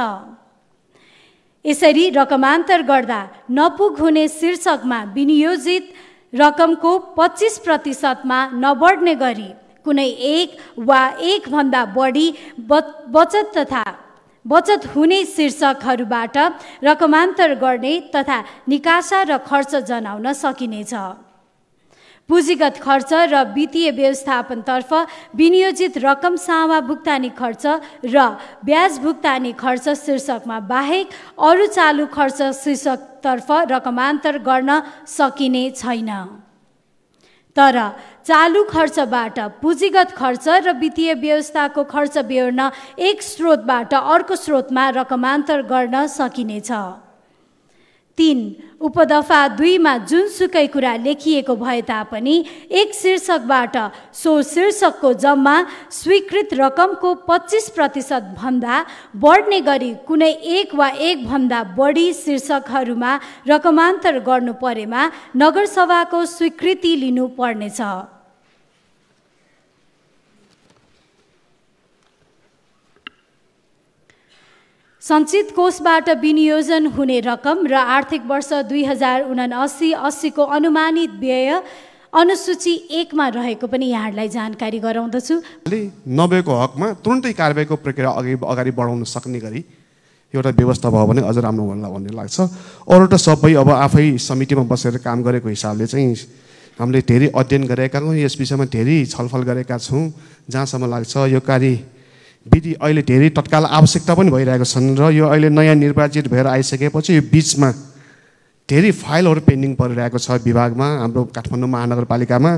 यसरी रकमान्तर गर्दा नपुग हुने शीर्षकमा विनियोजित रकमको 25% मा नबढ्ने गरी कुनै एक वा एक भन्दा बढी बचत तथा बचत हुने शीर्षकहरूबाट रकमान्तर गर्ने तथा निकासा र खर्च जनाउन सकिनेछ। पुँजीगत खर्च र वित्तीय व्यवस्थापनतर्फ विनियोजित रकम सामा भुक्तानी खर्च र ब्याज भुक्तानी खर्च शीर्षकमा बाहेक अरू चालु खर्च शीर्षकतर्फ रकमान्तर गर्न सकिने छैन। तर चालु खर्चबाट पुँजीगत खर्च र वित्तीय व्यवस्थाको खर्च बेहोर्न एक स्रोतबाट अर्को स्रोतमा रकमान्तर गर्न सकिनेछ। 3. उपदफा 2 मा जुनसुकै कुरा लेखिएको भए तापनि एक शीर्षकबाट सो शीर्षकको जम्मा स्वीकृत रकमको 25% भन्दा बढ्ने गरी कुनै एक वा एक भन्दा बढी शीर्षकहरूमा रकमान्तर गर्नु परेमा नगरसभाको स्वीकृति लिनु पर्नेछ। सञ्चित कोषबाट विनियोजन हुने रकम र आर्थिक वर्ष 2079-80 को अनुमानित व्यय अनुसूची 1 मा रहेको पनि यहाँहरूलाई जानकारी गराउँदछु।
90 को हकमा तुरुन्तै कारबाहीको प्रक्रिया अगाडि बढाउन सक्ने गरी एउटा व्यवस्था भयो भने अझ राम्रो होला भन्ने लाग्छ। अरू त सबै अब आफै समितिमा बसेर काम गरेको हिसाबले चाहिँ हामीले धेरै अध्ययन गरेका छौँ, यस विषयमा धेरै छलफल गरेका छौँ। जहाँसम्म लाग्छ यो विधि अहिले धेरै तत्काल आवश्यकता पनि भइरहेको छन् र यो अहिले नयाँ निर्वाचित भएर आइसकेपछि यो बिचमा धेरै फाइलहरू पेन्डिङ परिरहेको छ विभागमा, हाम्रो काठमाडौँ महानगरपालिकामा।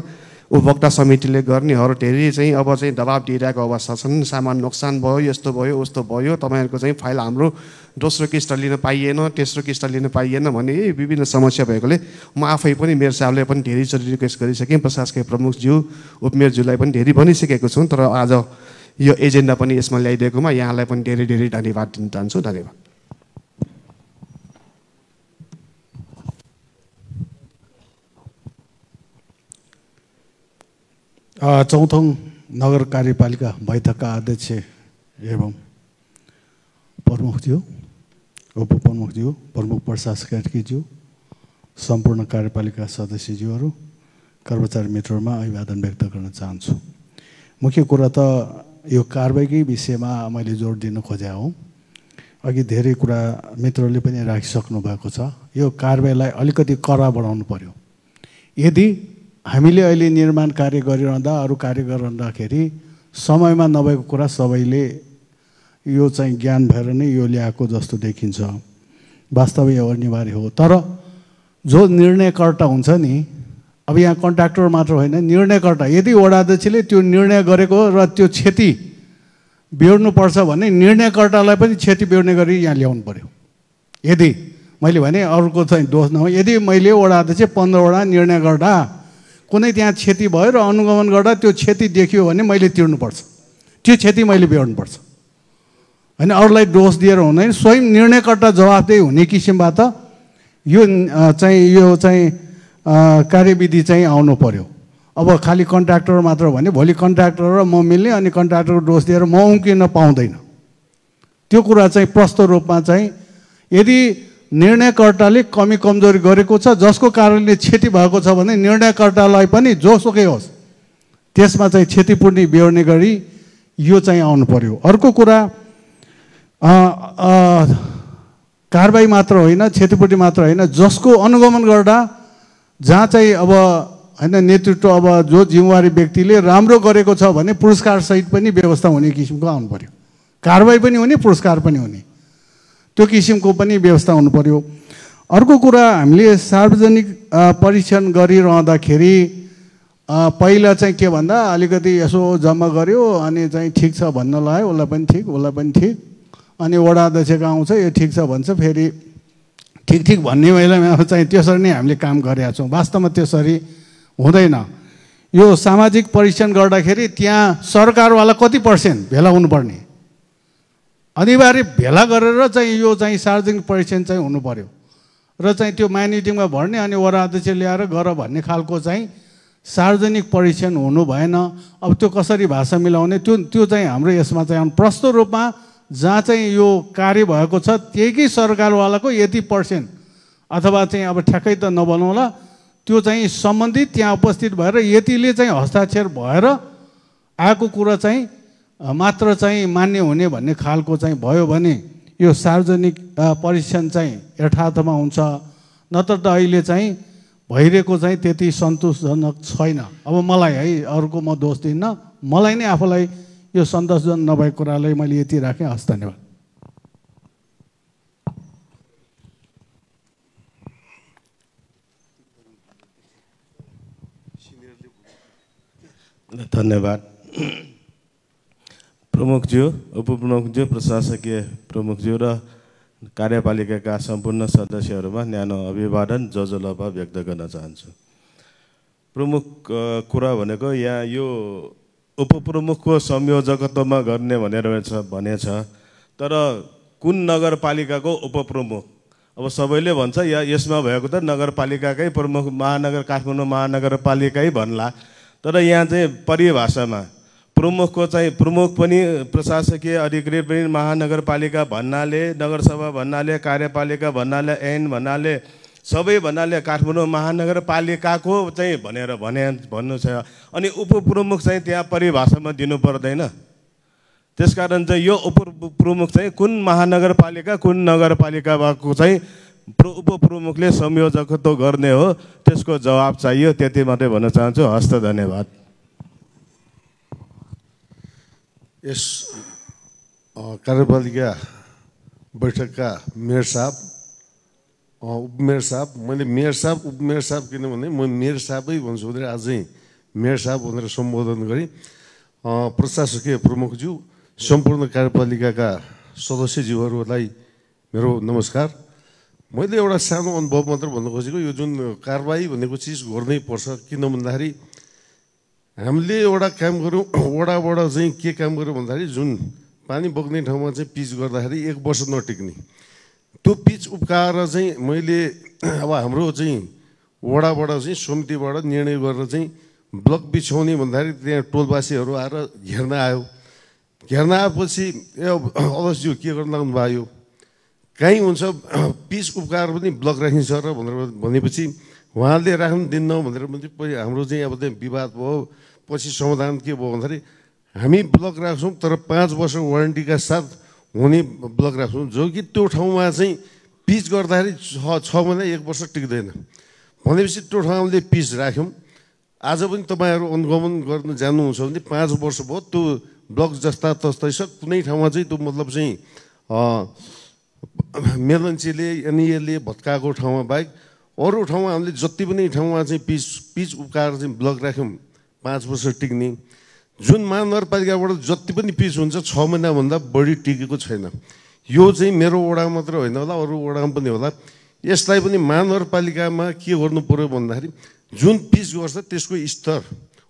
उपभोक्ता समितिले गर्नेहरू धेरै चाहिँ अब चाहिँ दबाब दिइरहेको अवस्था छन्। सामान नोक्सान भयो, यस्तो भयो उस्तो भयो, तपाईँहरूको चाहिँ फाइल हाम्रो दोस्रो किस्त लिन पाइएन, तेस्रो किस्त लिन पाइएन भन्ने विभिन्न समस्या भएकोले म आफै पनि मेरो साहबले पनि धेरैचोटि रिक्वेस्ट गरिसकेँ, प्रशासकीय प्रमुखज्यू उपमेयरज्यूलाई पनि धेरै भनिसकेको छु। तर आज यो एजेन्डा पनि यसमा ल्याइदिएकोमा यहाँलाई पनि धेरै धेरै धन्यवाद दिन चाहन्छु। धन्यवाद।
चौथौं नगर कार्यपालिका बैठकका अध्यक्ष एवं प्रमुखज्यू, उपप्रमुखज्यू, प्रमुख प्रशासकज्यू, सम्पूर्ण कार्यपालिका सदस्यज्यूहरू, कर्मचारी मित्रहरूमा अभिवादन व्यक्त गर्न चाहन्छु। मुख्य कुरा त यो कारबाहीकै विषयमा मैले जोड दिन खोजेँ हुँ। अघि धेरै कुरा मित्रले पनि राखिसक्नु भएको छ। यो कारबाहीलाई अलिकति कडा बढाउनु पर्यो। यदि हामीले अहिले निर्माण कार्य गरिरहँदा अरू कार्य गरिरहँदाखेरि समयमा नभएको कुरा सबैले यो चाहिँ ज्ञान भएर नै यो ल्याएको जस्तो देखिन्छ। वास्तवमा यो अनिवार्य हो। तर जो निर्णयकर्ता हुन्छ नि, अब यहाँ कन्ट्र्याक्टर मात्र होइन, निर्णयकर्ता, यदि वडा अध्यक्षले त्यो निर्णय गरेको र त्यो क्षति बेहोर्नुपर्छ भने निर्णयकर्तालाई पनि क्षति बेहोर्ने गरी यहाँ ल्याउनु पर्यो। यदि मैले भने अरूको चाहिँ दोष नहो, यदि मैले वडा अध्यक्ष 15 वडा निर्णय गर्दा कुनै त्यहाँ क्षति भयो र अनुगमन गर्दा त्यो क्षति देखियो भने मैले तिर्नुपर्छ, त्यो क्षति मैले बेहोर्नुपर्छ होइन। अरूलाई दोष दिएर हुँदैन, स्वयं निर्णयकर्ता जवाफदेही हुने किसिमबाट यो चाहिँ कार्यविधि चाहिँ आउनु पर्यो। अब खालि कन्ट्र्याक्टर मात्र भने भोलि कन्ट्र्याक्टर र म मिल्ने अनि कन्ट्र्याक्टरको दोष दिएर म उम्किन पाउँदैन। त्यो कुरा चाहिँ प्रष्ट रूपमा चाहिँ यदि निर्णयकर्ताले कमी कमजोरी गरेको छ जसको कारणले क्षति भएको छ भने निर्णयकर्तालाई पनि जोसुकै होस् त्यसमा चाहिँ क्षतिपूर्ति बेहोर्ने गरी यो चाहिँ आउनु पर्यो। अर्को कुरा कारबाही मात्र होइन, क्षतिपूर्ति मात्र होइन, जसको अनुगमन गर्दा जहाँ चाहिँ अब होइन नेतृत्व अब जो जिम्मेवारी व्यक्तिले राम्रो गरेको छ भने पुरस्कार सहित पनि व्यवस्था हुने किसिमको आउनु पर्यो। कारबाही पनि हुने, पुरस्कार पनि हुने, त्यो किसिमको पनि व्यवस्था हुनु पर्यो। अर्को कुरा, हामीले सार्वजनिक परीक्षण गरिरहँदाखेरि पहिला चाहिँ के भन्दा अलिकति यसो जम्मा गऱ्यो अनि चाहिँ ठिक छ भन्न लाग्यो, उसलाई पनि ठिक, उसलाई पनि ठिक, अनि वडा अध्यक्षको आउँछ यो ठिक छ भन्छ, फेरि ठिक ठिक भन्ने बेलामा चाहिँ त्यसरी नै हामीले काम गरेका छौँ। वास्तवमा त्यसरी हुँदैन। यो सामाजिक परीक्षण गर्दाखेरि त्यहाँ सरकारवाला कति % भेला हुनुपर्ने, अनिवार्य भेला गरेर चाहिँ यो चाहिँ सार्वजनिक परीक्षण चाहिँ हुनु पर्यो र चाहिँ त्यो माइनिटिङमा भर्ने अनि वडा अध्यक्ष ल्याएर गर भन्ने खालको चाहिँ सार्वजनिक परीक्षण हुनु भएन। अब त्यो कसरी भाषा मिलाउने, त्यो चाहिँ हाम्रो यसमा चाहिँ प्रष्ट रूपमा जहाँ चाहिँ यो कार्य भएको छ त्यहीकै सरकारवालाको यति % अथवा चाहिँ अब ठ्याक्कै त नबनाउला, त्यो चाहिँ सम्बन्धित त्यहाँ उपस्थित भएर यतिले चाहिँ हस्ताक्षर भएर आएको कुरा चाहिँ मात्र चाहिँ मान्य हुने भन्ने खालको चाहिँ भयो भने यो सार्वजनिक परीक्षण चाहिँ यथार्थमा हुन्छ। नत्र त अहिले चाहिँ भइरहेको चाहिँ त्यति सन्तोषजनक छैन। अब मलाई है, अरूको म दोष दिन्न, मलाई नै आफूलाई यो सन्तोषजनक नभएको कुरालाई मैले यति राखेँ। हस्, धन्यवाद।
धन्यवाद प्रमुखज्यू, उपप्रमुखज्यू, प्रशासकीय प्रमुखज्यू र कार्यपालिकाका सम्पूर्ण सदस्यहरूमा न्यानो अभिवादन जजलभा व्यक्त गर्न चाहन्छु। प्रमुख कुरा भनेको यहाँ यो उपप्रमुखको संयोजकत्वमा गर्ने भनेछ, तर कुन नगरपालिकाको उपप्रमुख? अब सबैले भन्छ यसमा भएको त नगरपालिकाकै प्रमुख, महानगर काठमाडौँ महानगरपालिकै भन्ला, तर यहाँ चाहिँ परिभाषामा प्रमुखको चाहिँ प्रमुख पनि प्रशासकीय अधिकृत पनि महानगरपालिका भन्नाले, नगरसभा भन्नाले, कार्यपालिका भन्नाले, ऐन भन्नाले, सबै भन्नाले काठमाडौँ महानगरपालिकाको चाहिँ भन्नु छ। अनि उपप्रमुख चाहिँ त्यहाँ परिभाषामा दिनु पर्दैन। त्यसकारण चाहिँ यो उपप्रमुख चाहिँ कुन महानगरपालिका कुन नगरपालिकाको चाहिँ उपप्रमुखले संयोजकत्व गर्ने हो, त्यसको जवाब चाहियो। त्यति मात्रै भन्न चाहन्छु। हस्त, धन्यवाद।
यस कार्यपालिका बैठकका मेयर साहब, उपमेयर साहब, मैले मेयर साहब उपमेयर साहब किनभने म मेयर साहबै भन्छु भनेर आजै मेयर साहब भनेर सम्बोधन गरेँ। प्रशासकीय प्रमुखज्यू, सम्पूर्ण कार्यपालिकाका सदस्यज्यूहरूलाई मेरो नमस्कार। मैले एउटा सानो अनुभव मात्र भन्न खोजेको, यो जुन कारबाही भनेको चिज गर्नै पर्छ। किन भन्दाखेरि हामीले एउटा काम गऱ्यौँ, वडाबाट चाहिँ के काम गऱ्यौँ भन्दाखेरि जुन पानी बग्ने ठाउँमा चाहिँ पिच गर्दाखेरि 1 वर्ष नटिक्ने, त्यो पिच उब्काएर चाहिँ मैले अब हाम्रो चाहिँ वडाबाट चाहिँ समितिबाट निर्णय गरेर चाहिँ ब्लक बिछाउने भन्दाखेरि त्यहाँ टोलवासीहरू आएर घेर्न आयो। घेर्न आएपछि अवश्य के गर्न लाग्नु भयो, कहीँ हुन्छ पिच उब्काएर पनि ब्लक राखिन्छ र भनेपछि उहाँले राख्नु दिन्न भनेर पनि हाम्रो चाहिँ अब त्यहाँ विवाद भयो। पछि समाधान के भयो भन्दाखेरि हामी ब्लक राख्छौँ तर 5 वर्ष वारेन्टीका साथ हुने ब्लक राख्छौँ, जो कि त्यो ठाउँमा चाहिँ पिच गर्दाखेरि 6 महिना 1 वर्ष टिक्दैन भनेपछि त्यो ठाउँमा हामीले पिच राख्यौँ। आज पनि तपाईँहरू अनुगमन गर्न जान्नुहुन्छ भने 5 वर्ष भयो त्यो ब्लक जस्ता तस्तै छ। कुनै ठाउँमा चाहिँ त्यो मतलब चाहिँ मेलन्चीले एनइएले भत्काएको ठाउँमा बाहेक अरू ठाउँमा हामीले जति पनि ठाउँमा चाहिँ पिच उब्काएर चाहिँ ब्लक राख्यौँ 5 वर्ष टिक्ने। जुन महानगरपालिकाबाट जति पनि पिच हुन्छ 6 महिनाभन्दा बढी टिकेको छैन। यो चाहिँ मेरो वडा मात्र होइन होला, अरू वडामा पनि होला। यसलाई पनि महानगरपालिकामा के गर्नु पर्यो भन्दाखेरि जुन पिच गर्छ त्यसको स्तर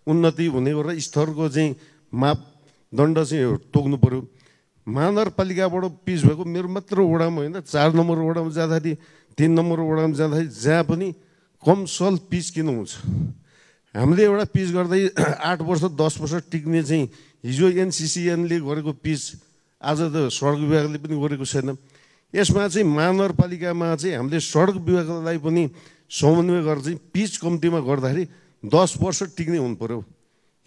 उन्नति हुने गरेर स्तरको चाहिँ मापदण्ड चाहिँ तोक्नु पर्यो। महानगरपालिकाबाट पिच भएको मेरो मात्र वडामा होइन, 4 नम्बर वडामा जाँदाखेरि 3 नम्बर वडामा जाँदाखेरि जहाँ पनि कम सल पिच किन हुन्छ। हामीले एउटा पिच गर्दै 8 वर्ष 10 वर्ष टिक्ने चाहिँ हिजो एनसिसिएनले गरेको पिच आज त सडक विभागले पनि गरेको छैन। यसमा चाहिँ महानगरपालिकामा चाहिँ हामीले सडक विभागलाई पनि समन्वय गरेर चाहिँ पिच कम्तीमा गर्दाखेरि 10 वर्ष टिक्ने हुनु पर्यो।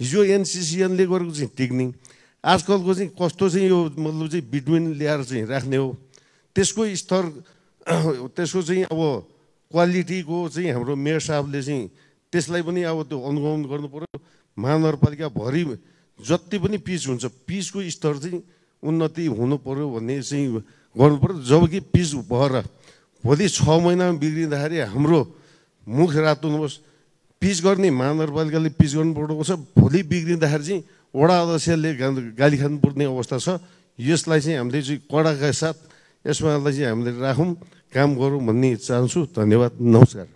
हिजो एनसिसिएनले गरेको चाहिँ टिक्ने, आजकलको चाहिँ कस्तो चाहिँ यो मतलब चाहिँ बिट्विन ल्याएर चाहिँ राख्ने हो। त्यसको स्तर त्यसको चाहिँ अब क्वालिटीको चाहिँ हाम्रो मेयर साहबले चाहिँ त्यसलाई पनि अब त्यो अनुगमन गर्नु पर्यो। महानगरपालिकाभरि जति पनि पिच हुन्छ पिचको स्तर चाहिँ उन्नति हुनु पर्यो भन्ने चाहिँ गर्नु पर्यो। जबकि पिच भएर भोलि 6 महिनामा बिग्रिँदाखेरि हाम्रो मुख रातुनुहोस्, पिच गर्ने महानगरपालिकाले पिच गर्नुपर्छ, भोलि बिग्रिँदाखेरि चाहिँ वडा अध्यक्षले गाली खानुपर्ने अवस्था छ। यसलाई चाहिँ हामीले चाहिँ कडाका साथ यसमालाई चाहिँ हामीले राखौँ, काम गरौँ भन्ने चाहन्छु। धन्यवाद, नमस्कार।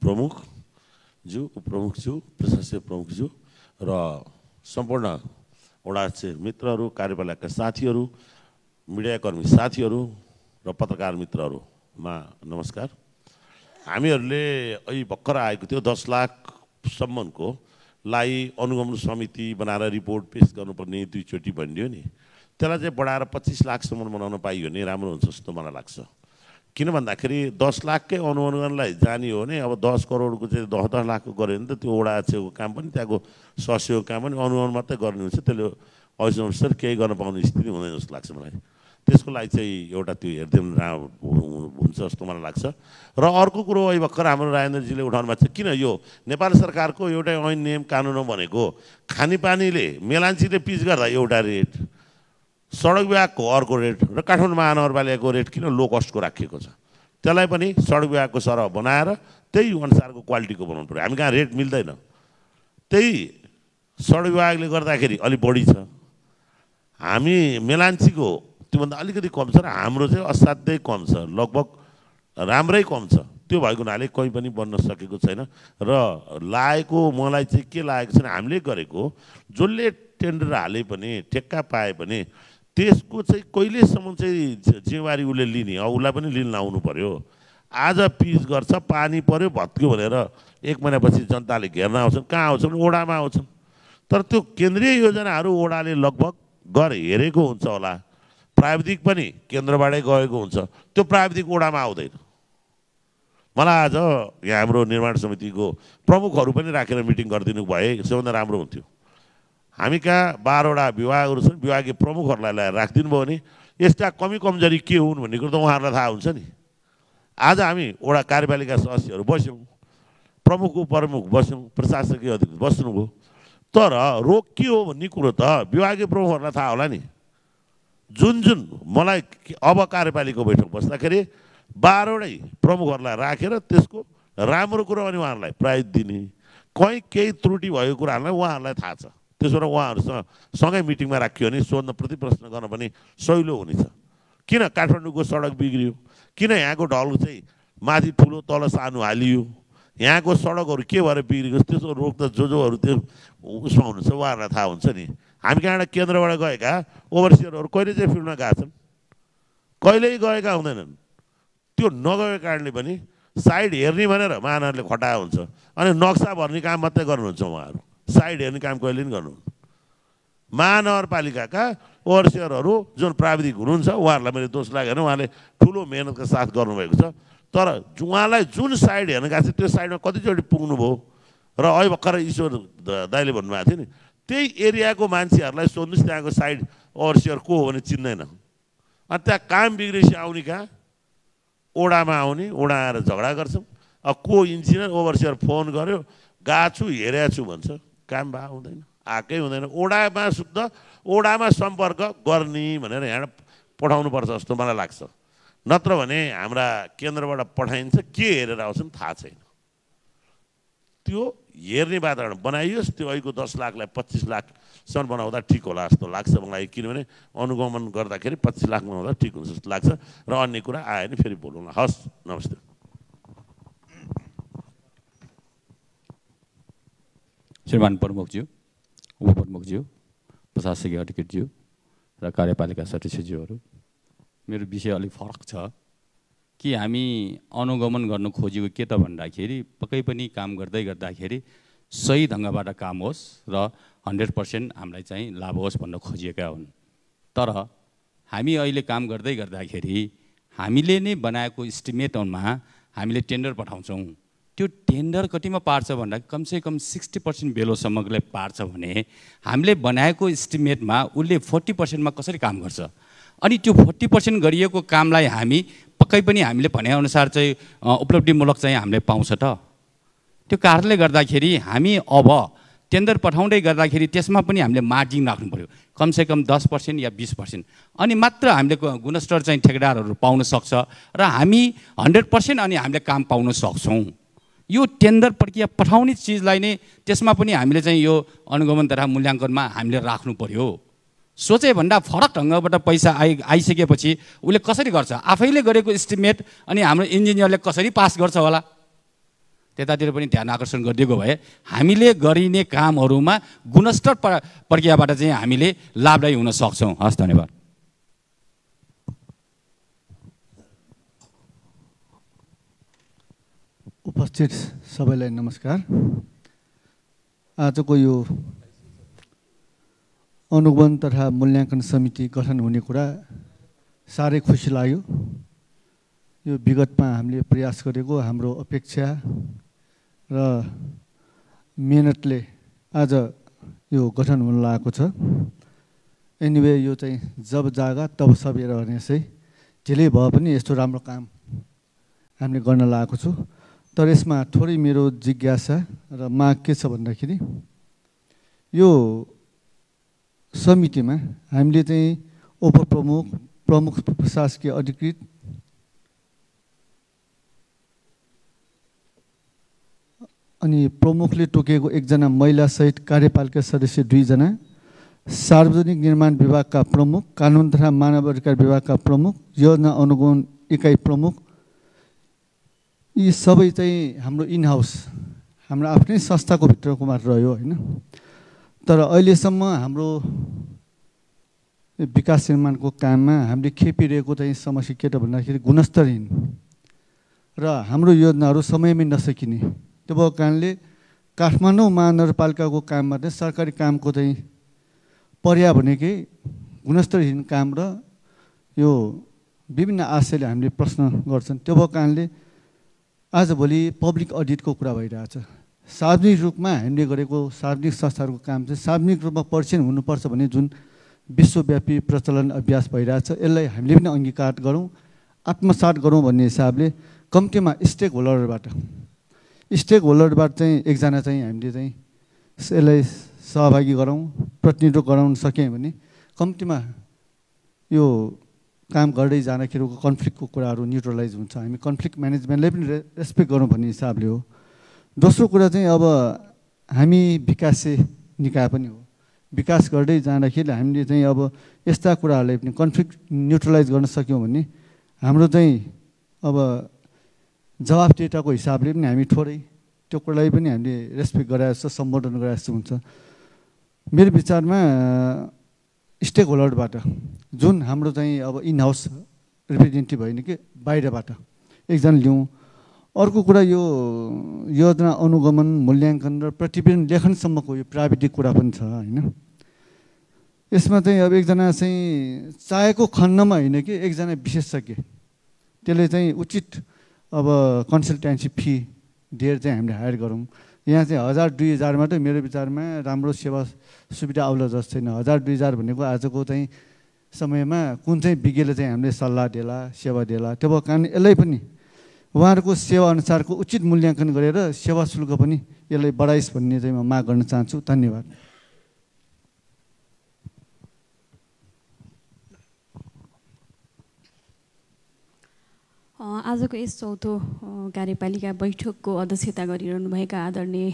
प्रमुखज्यू, उपप्रमुखज्यू, प्रशासकीय प्रमुखज्यू र सम्पूर्ण वडा मित्रहरू, कार्यपालिका साथीहरू, मिडियाकर्मी साथीहरू र पत्रकार मित्रहरूमा नमस्कार। हामीहरूले अहिले भर्खर आएको थियो 10 लाखसम्मको लाई अनुगमन समिति बनाएर रिपोर्ट पेश गर्नुपर्ने 2 चोटि भनिदियो नि, त्यसलाई चाहिँ बढाएर 25 लाखसम्म बनाउन पाइयो भने राम्रो हुन्छ जस्तो मलाई लाग्छ। किन भन्दाखेरि 10 लाखकै अनुगमनलाई जाने हो भने अब 10 करोडको चाहिँ 10 लाखको गऱ्यो भने त त्यो वडा अध्यक्षको काम पनि त्यहाँको सस्यको काम पनि अनुगमन मात्रै गर्ने हुन्छ, त्यसले अहिलेसम्म केही गर्न पाउने स्थिति हुँदैन जस्तो लाग्छ मलाई। त्यसको लागि चाहिँ एउटा त्यो हेर्दै हुन्छ जस्तो मलाई लाग्छ। र अर्को कुरो अहिले भर्खर हाम्रो राजेन्द्रजीले उठाउनु भएको छ, किन यो नेपाल सरकारको एउटा ऐन नियम कानुन भनेको खानेपानीले मेलान्चीले पिच गर्दा एउटा रेट, सडक विभागको अर्को रेट र काठमाडौँ महानगरपालिकाको रेट किन लो कस्टको राखिएको छ? त्यसलाई पनि सडक विभागको सरह बनाएर त्यही अनुसारको क्वालिटीको बनाउनु पऱ्यो। हामी कहाँ रेट मिल्दैन, त्यही सडक विभागले गर्दाखेरि अलिक बढी छ, हामी मेलान्चीको त्योभन्दा अलिकति कम छ र हाम्रो चाहिँ असाध्यै कम छ, लगभग राम्रै कम छ। त्यो भएको हुनाले कहीँ पनि बन्न सकेको छैन र लागेको मलाई चाहिँ के लागेको छैन, हामीले गरेको जसले टेन्डर हाले पनि ठेक्का पाए पनि त्यसको चाहिँ कहिलेसम्म चाहिँ जिम्मेवारी उसले लिने, उसलाई पनि लिन लाउनु पर्यो। आज पिच गर्छ, पानी पर्यो भत्क्यो भनेर 1 महिनापछि जनताले घेर्न आउँछन्, कहाँ आउँछन्? ओडामा आउँछन्। तर त्यो केन्द्रीय योजनाहरू ओडाले लगभग हेरेको हुन्छ होला, प्राविधिक पनि केन्द्रबाटै गएको हुन्छ, त्यो प्राविधिक ओडामा आउँदैन। मलाई आज यहाँ हाम्रो निर्माण समितिको प्रमुखहरू पनि राखेर मिटिङ गरिदिनु भए सबभन्दा राम्रो हुन्थ्यो। हामी कहाँ 12 वटा विभागहरू छन्, विभागीय प्रमुखहरूलाई ल्याएर राखिदिनु भयो भने यस्ता कमी कमजोरी के हुन् भन्ने कुरो त उहाँहरूलाई थाहा हुन्छ नि। आज हामी वडा कार्यपालिका सदस्यहरू बस्यौँ, प्रमुख उपप्रमुख बस्यौँ, प्रशासकीय अधिकारी बस्नुभयो, तर रोग के हो भन्ने कुरो त विभागीय प्रमुखहरूलाई थाहा होला नि। जुन मलाई अब कार्यपालिकाको बैठक बस्दाखेरि 12 वटै प्रमुखहरूलाई राखेर त्यसको राम्रो कुरो अनि उहाँहरूलाई प्रायोरिटी दिने, कहीँ केही त्रुटि भएको कुराहरूलाई उहाँहरूलाई थाहा छ, त्यसबाट उहाँहरूसँग सँगै मिटिङमा राखियो भने सोध्न प्रति प्रश्न गर्न पनि सहिलो हुनेछ। किन काठमाडौँको सडक बिग्रियो, किन यहाँको ढल चाहिँ माथि ठुलो तल सानो हालियो, यहाँको सडकहरू के भएर बिग्रेको, त्यसको रोग त जोहरू त्यो उसमा हुनुहुन्छ उहाँहरूलाई थाहा हुन्छ नि। हामी कहाँ एउटा केन्द्रबाट गएका ओभरसियरहरू कहिले चाहिँ फिल्डमा गएका छन्, कहिल्यै गएका हुँदैनन्। त्यो नगएको कारणले पनि साइड हेर्ने भनेर महानगरले खटाएको हुन्छ, अनि नक्सा भर्ने काम मात्रै गर्नुहुन्छ उहाँहरू, साइड हेर्ने काम कहिले पनि गर्नुहुन्न। महानगरपालिकाका ओभरसियरहरू जुन प्राविधिक हुनुहुन्छ उहाँहरूलाई मैले दोष लागेन, उहाँले ठुलो मेहनतका साथ गर्नुभएको छ, तर उहाँलाई जुन साइड हेर्न गएको थियो त्यो साइडमा कतिचोटि पुग्नुभयो र अहिले भर्खर ईश्वर दाइले भन्नुभएको थियो नि, त्यही एरियाको मान्छेहरूलाई सोध्नुहोस् त्यहाँको साइड ओभरसियर को हो भने चिन्दैन। अनि त्यहाँ काम बिग्रेपछि आउने कहाँ? ओडामा आउने, ओडा आएर झगडा गर्छौँ। अब को इन्जिनियर ओभरसियर फोन गर्यो, गएको छु हेरेको छु भन्छ, काम भए हुँदैन, आएकै हुँदैन। ओडामा शुद्ध ओडामा सम्पर्क गर्ने भनेर यहाँ पठाउनुपर्छ जस्तो मलाई लाग्छ, नत्र भने हाम्रा केन्द्रबाट पठाइन्छ के हेरेर आउँछन् थाहा छैन। त्यो हेर्ने वातावरण बनाइयोस्, त्यो अहिलेको 10 लाखलाई 25 लाखसम्म बनाउँदा ठिक होला जस्तो लाग्छ मलाई, किनभने अनुगमन गर्दाखेरि 25 लाख बनाउँदा ठिक हुन्छ जस्तो लाग्छ। र अन्य कुरा आयो भने फेरि बोलौँला। हस्, नमस्ते।
श्रीमान प्रमुखज्यू, उपप्रमुखज्यू, प्रशासकीय अधिकृतज्यू र कार्यपालिका सदस्यज्यूहरू, मेरो विषय अलिक फरक छ कि हामी अनुगमन गर्न खोजेको के त भन्दाखेरि पक्कै पनि काम गर्दै गर्दाखेरि सही ढङ्गबाट काम होस् र 100% हामीलाई चाहिँ लाभ होस् भन्न खोजिएका हुन्। तर हामी अहिले काम गर्दै गर्दाखेरि हामीले नै बनाएको इस्टिमेटमा हामीले टेन्डर पठाउँछौँ, त्यो टेन्डर कतिमा पार्छ भन्दा कमसेकम 60% बेलोसम्मलाई पार्छ भने हामीले बनाएको इस्टिमेटमा उसले 40%मा कसरी काम गर्छ? अनि त्यो 40% गरिएको कामलाई हामी पक्कै पनि हामीले भनेअनुसार चाहिँ उपलब्धिमूलक चाहिँ हामीले पाउँछ त। त्यो कारणले गर्दाखेरि हामी अब टेन्डर पठाउँदै गर्दाखेरि त्यसमा पनि हामीले मार्जिन राख्नु पर्यो, कमसेकम 10% या 20%, अनि मात्र हामीले गुणस्तर चाहिँ ठेकेदारहरू पाउन सक्छ र हामी 100% अनि हामीले काम पाउन सक्छौँ। यो टेन्डर प्रक्रिया पठाउने चिजलाई नै त्यसमा पनि हामीले चाहिँ यो अनुगमन तथा मूल्याङ्कनमा हामीले राख्नु पर्यो। सोचे भन्दा फरक ढङ्गबाट पैसा आइसकेपछि उसले कसरी गर्छ, आफैले गरेको एस्टिमेट अनि हाम्रो इन्जिनियरले कसरी पास गर्छ होला, त्यतातिर पनि ध्यान आकर्षण गरिदिएको भए हामीले गरिने कामहरूमा गुणस्तर प्रक्रियाबाट चाहिँ हामीले लाभदायी हुन सक्छौँ। हस्, धन्यवाद।
उपस्थित सबैलाई नमस्कार। आजको यो अनुगमन तथा मूल्याङ्कन समिति गठन हुने कुरा साह्रै खुसी लाग्यो। यो विगतमा हामीले प्रयास गरेको हाम्रो अपेक्षा र मेहनतले आज यो गठन हुन लागेको छ। एनिवे यो चाहिँ जब जागा तब सबेर भने चाहिँ ढिलै भए पनि यस्तो राम्रो काम हामीले गर्न लागेको छु। तर यसमा थोरै मेरो जिज्ञासा र माग के छ भन्दाखेरि यो समितिमा हामीले चाहिँ उपप्रमुख, प्रमुख प्रशासकीय अधिकृत, अनि प्रमुखले तोकेको 1 जना महिला सहित कार्यपालिका सदस्य 2 जना, सार्वजनिक निर्माण विभागका प्रमुख, कानुन तथा मानव अधिकार विभागका प्रमुख, योजना अनुगमन इकाइ प्रमुख, यी सबै चाहिँ हाम्रो इन हाउस, हाम्रो आफ्नै संस्थाको भित्रको मात्र रह्यो होइन। तर अहिलेसम्म हाम्रो विकास निर्माणको काममा हामीले खेपिरहेको चाहिँ समस्या के त भन्दाखेरि गुणस्तरहीन र हाम्रो योजनाहरू समयमै नसकिने। त्यो भएको कारणले काठमाडौँ महानगरपालिकाको काममा चाहिँ सरकारी कामको चाहिँ पर्या भनेकै गुणस्तरहीन काम र यो विभिन्न आशयले हामीले प्रश्न गर्छन्। त्यो भएको कारणले आजभोलि पब्लिक अडिटको कुरा भइरहेछ। सार्वजनिक रूपमा हामीले गरेको सार्वजनिक संस्थाहरूको काम चाहिँ सार्वजनिक रूपमा परिचालन हुनुपर्छ भन्ने जुन विश्वव्यापी प्रचलन अभ्यास भइरहेछ, यसलाई हामीले पनि अङ्गीकार गरौँ, आत्मसात गरौँ भन्ने हिसाबले कम्तीमा स्टेक होल्डरबाट चाहिँ 1 जना चाहिँ हामीले चाहिँ यसलाई सहभागी गरौँ, प्रतिनिधित्व गराउन सक्यौँ भने कम्तीमा यो काम गर्दै जाँदाखेरिको कन्फ्लिक्टको कुराहरू न्युट्रलाइज हुन्छ। हामी कन्फ्लिक्ट म्यानेजमेन्टलाई पनि रेस्पेक्ट गरौँ भन्ने हिसाबले हो। दोस्रो कुरा चाहिँ अब हामी विकासे निकाय पनि हो, विकास गर्दै जाँदाखेरि हामीले चाहिँ अब यस्ता कुराहरूलाई पनि कन्फ्लिक्ट न्युट्रलाइज गर्न सक्यौँ भने हाम्रो चाहिँ अब जवाफदेहिताको हिसाबले पनि हामी थोरै त्यो कुरालाई पनि हामीले रेस्पेक्ट गराए जस्तो, सम्बोधन गराए जस्तो हुन्छ। मेरो विचारमा स्टेक होल्डरबाट जुन हाम्रो चाहिँ अब इन हाउस रिप्रेजेन्टेटिभ होइन कि बाहिरबाट 1 जना लिउँ। अर्को कुरा यो योजना अनुगमन, मूल्याङ्कन र प्रतिवेदन लेखनसम्मको यो प्राविधिक कुरा पनि छ होइन। यसमा चाहिँ अब 1 जना चाहिँ चाहेको खण्डमा होइन कि 1 जना विशेषज्ञ, त्यसले चाहिँ उचित अब कन्सल्टेन्सी फी दिएर चाहिँ हामीले हायर गरौँ। यहाँ चाहिँ 1000-2000 मात्रै मेरो विचारमा राम्रो सेवा सुविधा आउला जस्तो छैन। 1000-2000 भनेको आजको चाहिँ समयमा कुन चाहिँ विज्ञले चाहिँ हामीले सल्लाह देला, सेवा देला। त्यो भएको कारण यसलाई पनि उहाँहरूको सेवा अनुसारको उचित मूल्याङ्कन गरेर सेवा शुल्क पनि यसलाई बढाइस् भन्ने चाहिँ म माग गर्न चाहन्छु। धन्यवाद।
आजको यस चौथो कार्यपालिका बैठकको अध्यक्षता गरिरहनुभएका आदरणीय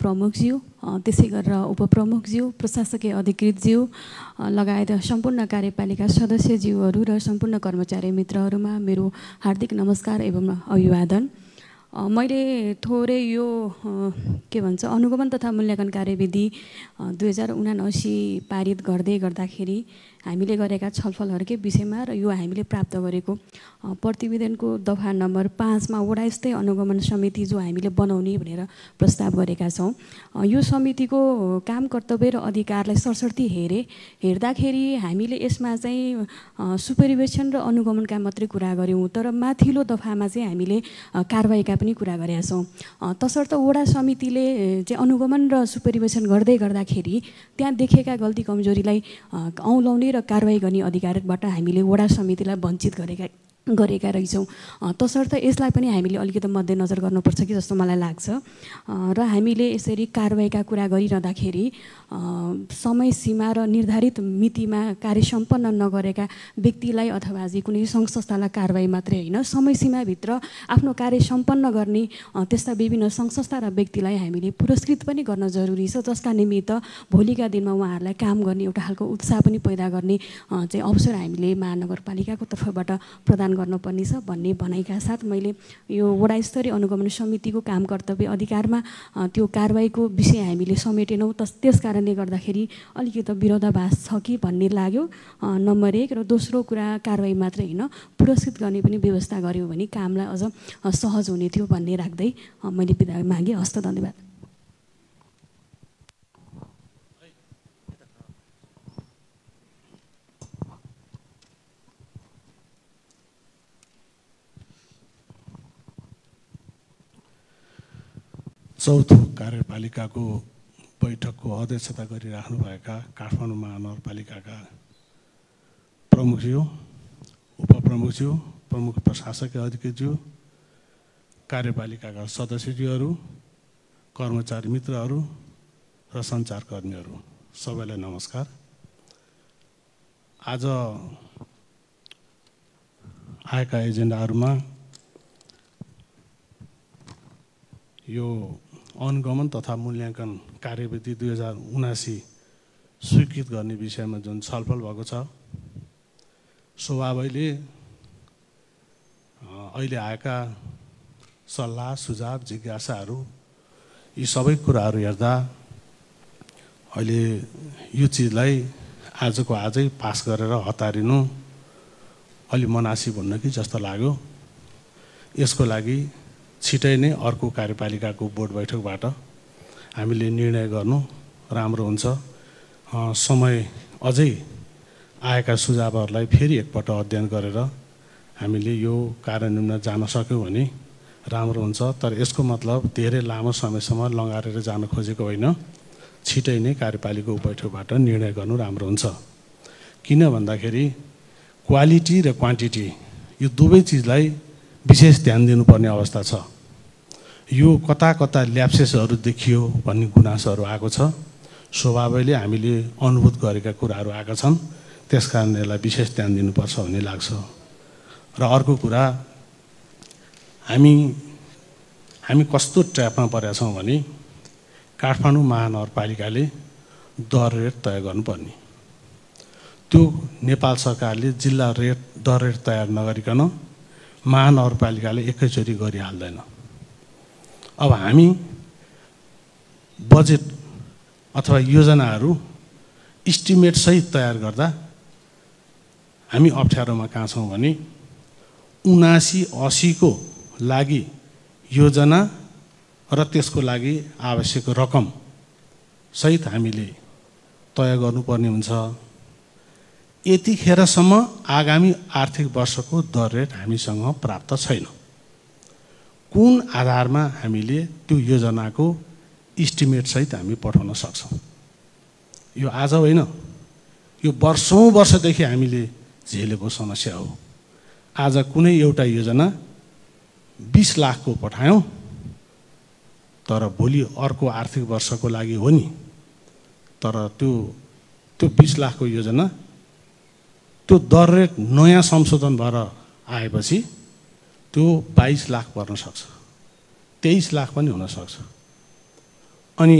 प्रमुखज्यू, त्यसै गरेर उपप्रमुखज्यू, प्रशासकीय अधिकृतज्यू लगायत सम्पूर्ण कार्यपालिका सदस्यज्यूहरू र सम्पूर्ण कर्मचारी मित्रहरूमा मेरो हार्दिक नमस्कार एवं अभिवादन। मैले थोरै यो के भन्छ अनुगमन तथा मूल्याङ्कन कार्यविधि 2079 पारित गर्दाखेरि हामीले गरेका छलफलहरूकै विषयमा र यो हामीले प्राप्त गरेको प्रतिवेदनको दफा नम्बर 5 मा वडा स्तरीय अनुगमन समिति जो हामीले बनाउने भनेर प्रस्ताव गरेका छौँ। यो समितिको काम, कर्तव्य र अधिकारलाई सरसर्ती हेर्दाखेरि हामीले यसमा चाहिँ सुपरिवेशन र अनुगमनका मात्रै कुरा गऱ्यौँ, तर माथिल्लो दफामा चाहिँ हामीले कारबाहीका पनि कुरा गरेका छौँ। तसर्थ वडा समितिले चाहिँ अनुगमन र सुपरिवेशन गर्दाखेरि त्यहाँ देखेका गल्ती कमजोरीलाई औँल्याउने र र कारबाही गर्ने अधिकारबाट हामीले वडा समितिलाई वञ्चित गरेका रहेछौँ। तसर्थ यसलाई पनि हामीले अलिकति मध्यनजर गर्नुपर्छ कि जस्तो मलाई लाग्छ। र हामीले यसरी कारबाहीका कुरा गरिरहँदाखेरि समय सीमा र निर्धारित मितिमा कार्य सम्पन्न नगरेका व्यक्तिलाई अथवा कुनै सङ्घ संस्थालाई कारबाही मात्रै होइन, समय सीमाभित्र आफ्नो कार्य सम्पन्न गर्ने त्यस्ता विभिन्न सङ्घ संस्था र व्यक्तिलाई हामीले पुरस्कृत पनि गर्न जरुरी छ, जसका निमित्त भोलिका दिनमा उहाँहरूलाई काम गर्ने एउटा खालको उत्साह पनि पैदा गर्ने चाहिँ अवसर हामीले महानगरपालिकाको तर्फबाट प्रदान गर्नुपर्ने छ भन्ने भनाइका साथ मैले यो वडा स्तरीय अनुगमन समितिको काम कर्तव्य अधिकारमा त्यो कारबाहीको विषय हामीले समेटेनौँ। त्यस कारणले गर्दाखेरि अलिकति विरोधाभास छ कि भन्ने लाग्यो, नम्बर 1। र दोस्रो कुरा, कारबाही मात्रै होइन, पुरस्कृत गर्ने पनि व्यवस्था गर्यो भने कामलाई अझ सहज हुने थियो भन्ने राख्दै मैले बिदा मागेँ। हस्त, धन्यवाद।
चौथो कार्यपालिकाको बैठकको अध्यक्षता गरिराख्नुभएका काठमाडौँ महानगरपालिकाका प्रमुखज्यू, उपप्रमुखज्यू, प्रमुख प्रशासकीय अधिकृतज्यू, कार्यपालिकाका सदस्यज्यूहरू, कर्मचारी मित्रहरू र सञ्चारकर्मीहरू, सबैलाई नमस्कार। आज आएका एजेन्डाहरूमा यो अनुगमन तथा मूल्याङ्कन कार्यविधि 2079 स्वीकृत गर्ने विषयमा जुन छलफल भएको छ, स्वभावैले अहिले आएका सल्लाह सुझाव जिज्ञासाहरू यी सबै कुराहरू हेर्दा अहिले यो चिजलाई आजको आजै पास गरेर हतारिनु अलि मनासिब हुन्न कि जस्तो लाग्यो। यसको लागि छिटै नै अर्को कार्यपालिकाको बोर्ड बैठकबाट हामीले निर्णय गर्नु राम्रो हुन्छ। समय अझै आएका सुझावहरूलाई फेरि एकपल्ट अध्ययन गरेर हामीले यो कार्यान्वयनमा जान सक्यौँ भने राम्रो हुन्छ। तर यसको मतलब धेरै लामो समयसम्म लँगारेर जान खोजेको होइन, छिटै नै कार्यपालिकाको बैठकबाट निर्णय गर्नु राम्रो हुन्छ। किन भन्दाखेरि क्वालिटी र क्वान्टिटी यो दुवै चिजलाई विशेष ध्यान दिनुपर्ने अवस्था छ। यो कता कता ल्याप्सेसहरू देखियो भन्ने गुनासोहरू आएको छ, स्वभावैले हामीले अनुभूत गरेका कुराहरू आएका छन्, त्यसकारण यसलाई विशेष ध्यान दिनुपर्छ भन्ने लाग्छ। र अर्को कुरा, हामी कस्तो ट्र्यापमा परेका छौँ भने काठमाडौँ महानगरपालिकाले दर रेट तय गर्नुपर्ने, त्यो नेपाल सरकारले जिल्ला रेट दर रेट तयार नगरिकन महानगरपालिकाले एकैचोटि गरिहाल्दैन। अब हामी बजेट अथवा योजनाहरू इस्टिमेट सहित तयार गर्दा हामी अप्ठ्यारोमा कहाँ छौँ भने 79-80 को लागि योजना र त्यसको लागि आवश्यक रकम सहित हामीले तय गर्नुपर्ने हुन्छ। यतिखेरसम्म आगामी आर्थिक वर्षको दर रेट हामीसँग प्राप्त छैन। कुन आधारमा हामीले त्यो योजनाको इस्टिमेट सहित हामी पठाउन सक्छौँ? यो आज होइन, यो वर्षौँ वर्षदेखि हामीले झेलेको समस्या हो। आज कुनै एउटा योजना 20 लाखको पठायौँ, तर भोलि अर्को आर्थिक वर्षको लागि हो नि, तर त्यो 20 लाखको योजना त्यो दर रेट नयाँ संशोधन भएर आएपछि त्यो 22 लाख पर्न सक्छ, 23 लाख पनि हुनसक्छ। अनि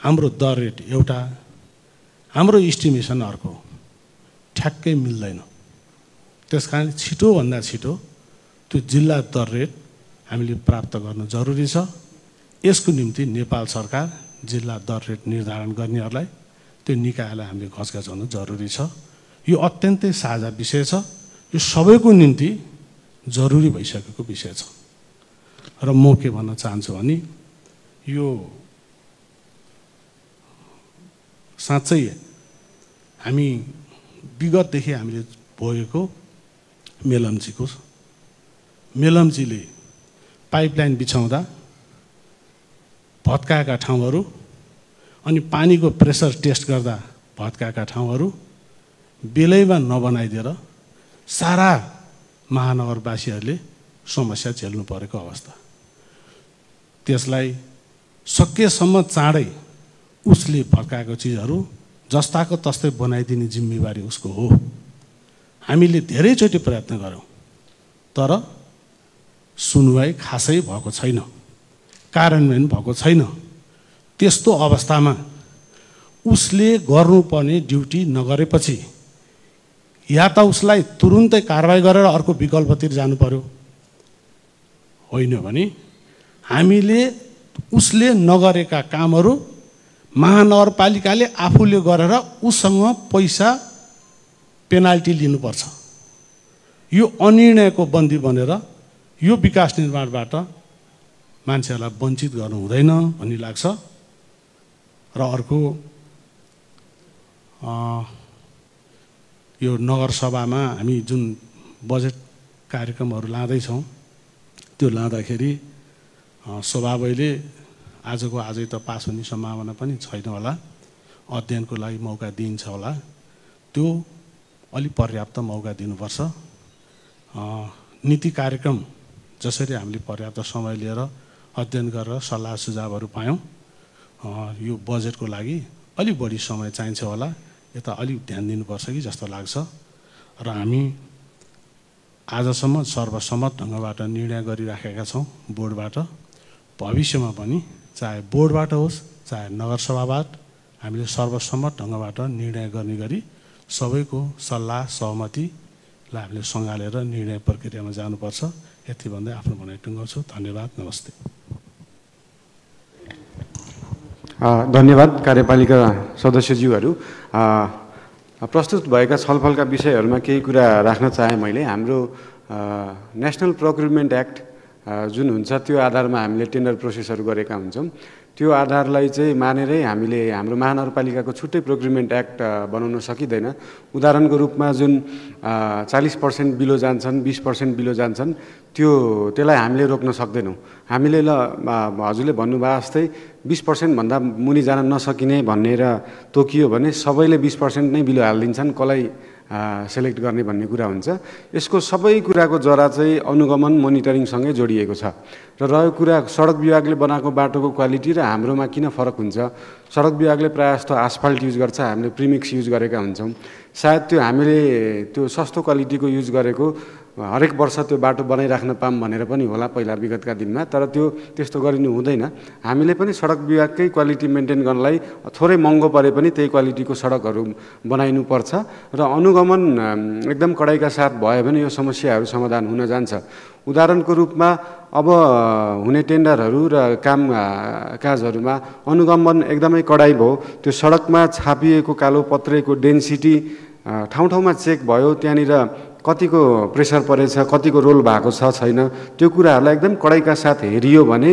हाम्रो दर रेट एउटा, हाम्रो इस्टिमेसन अर्को, ठ्याक्कै मिल्दैन। त्यसकारण छिटोभन्दा छिटो त्यो जिल्ला दर रेट हामीले प्राप्त गर्न जरुरी छ। यसको निम्ति नेपाल सरकार जिल्ला दर रेट निर्धारण गर्नेहरूलाई, त्यो निकायलाई हामीले घचघचाउनु जरुरी छ। यो अत्यन्तै साझा विषय छ, यो सबैको निम्ति जरुरी भइसकेको विषय छ। र म के भन्न चाहन्छु भने यो साँच्चै हामी विगतदेखि हामीले भोगेको मेलम्चीले पाइपलाइन बिछाउँदा भत्काएका ठाउँहरू अनि पानीको प्रेसर टेस्ट गर्दा भत्काएका ठाउँहरू, बेलैमा नबनाइदिएर सारा महानगरवासीहरूले समस्या झेल्नु परेको अवस्था। त्यसलाई सकेसम्म चाँडै उसले फर्काएको चिजहरू जस्ताको तस्तै बनाइदिने जिम्मेवारी उसको हो। हामीले धेरैचोटि प्रयत्न गऱ्यौँ तर सुनवाई खासै भएको छैन, कार्यान्वयन भएको छैन। त्यस्तो अवस्थामा उसले गर्नुपर्ने ड्युटी नगरेपछि या त उसलाई तुरुन्तै कारबाही गरेर अर्को विकल्पतिर जानु पर्यो, होइन भने हामीले उसले नगरेका कामहरू महानगरपालिकाले आफूले गरेर उसँग पैसा पेनाल्टी लिनुपर्छ। यो अनिर्णयको बन्दी बनेर यो विकास निर्माणबाट मान्छेहरूलाई वञ्चित गर्नु हुँदैन भन्ने लाग्छ। र अर्को यो नगरसभामा हामी जुन बजेट कार्यक्रमहरू लाँदैछौँ त्यो लाँदाखेरि स्वभावैले आजको आजै त पास हुने सम्भावना पनि छैन होला, अध्ययनको लागि मौका दिइन्छ होला, त्यो अलि पर्याप्त मौका दिनुपर्छ। नीति कार्यक्रम जसरी हामीले पर्याप्त समय लिएर अध्ययन गरेर सल्लाह सुझावहरू पायौँ, यो बजेटको लागि अलि बढी समय चाहिन्छ होला, यता अलिक ध्यान दिनुपर्छ कि जस्तो लाग्छ। र हामी आजसम्म सर्वसम्मत ढङ्गबाट निर्णय गरिराखेका छौँ बोर्डबाट। भविष्यमा पनि चाहे बोर्डबाट होस् चाहे नगरसभाबाट हामीले सर्वसम्मत ढङ्गबाट निर्णय गर्ने गरी सबैको सल्लाह सहमतिलाई हामीले सँगालेर निर्णय प्रक्रियामा जानुपर्छ। यति भन्दै आफ्नो भनाइ टुङ्गाउँछु। धन्यवाद, नमस्ते।
धन्यवाद कार्यपालिका सदस्यज्यूहरू। प्रस्तुत भएका छलफलका विषयहरूमा केही कुरा राख्न चाहे मैले। हाम्रो नेसनल प्रोक्युरमेन्ट एक्ट जुन हुन्छ त्यो आधारमा हामीले टेन्डर प्रोसेसहरू गरेका हुन्छौँ। त्यो आधारलाई चाहिँ मानेरै हामीले हाम्रो महानगरपालिकाको छुट्टै प्रोक्युरमेन्ट एक्ट बनाउन सकिँदैन। उदाहरणको रूपमा जुन 40% बिलो जान्छन्, 20% बिलो जान्छन्, त्यसलाई हामीले रोक्न सक्दैनौँ। हामीले हजुरले भन्नुभयो जस्तै 20% भन्दा मुनि जान नसकिने भनेर तोकियो भने सबैले 20% नै बिलो हालिदिन्छन्, कसलाई सेलेक्ट गर्ने भन्ने कुरा हुन्छ। यसको सबै कुराको जरा चाहिँ अनुगमन मोनिटरिङसँगै जोडिएको छ। र रह्यो कुरा सडक विभागले बनाएको बाटोको क्वालिटी र हाम्रोमा किन फरक हुन्छ। सडक विभागले प्रायः जस्तो आसफल्ट युज गर्छ, हामीले प्रिमिक्स युज गरेका हुन्छौँ। सायद त्यो हामीले त्यो सस्तो क्वालिटीको युज गरेको हरेक वर्ष त्यो बाटो बनाइराख्न पाऊँ भनेर पनि होला पहिला विगतका दिनमा, तर त्यस्तो गरिनु हुँदैन। हामीले पनि सडक विभागकै क्वालिटी मेन्टेन गर्नलाई थोरै महँगो परे पनि त्यही क्वालिटीको सडकहरू बनाइनुपर्छ। र अनुगमन एकदम कडाइका साथ भयो भने यो समस्याहरू समाधान हुन जान्छ। उदाहरणको रूपमा अब हुने टेन्डरहरू र कामकाजहरूमा अनुगमन एकदमै कडाइ भयो। त्यो सडकमा छापिएको कालो पत्रेको डेन्सिटी ठाउँ ठाउँमा चेक भयो, त्यहाँनिर कतिको प्रेसर परेछ, कतिको रोल भएको छ छैन, त्यो कुराहरूलाई एकदम कडाइका साथ हेरियो भने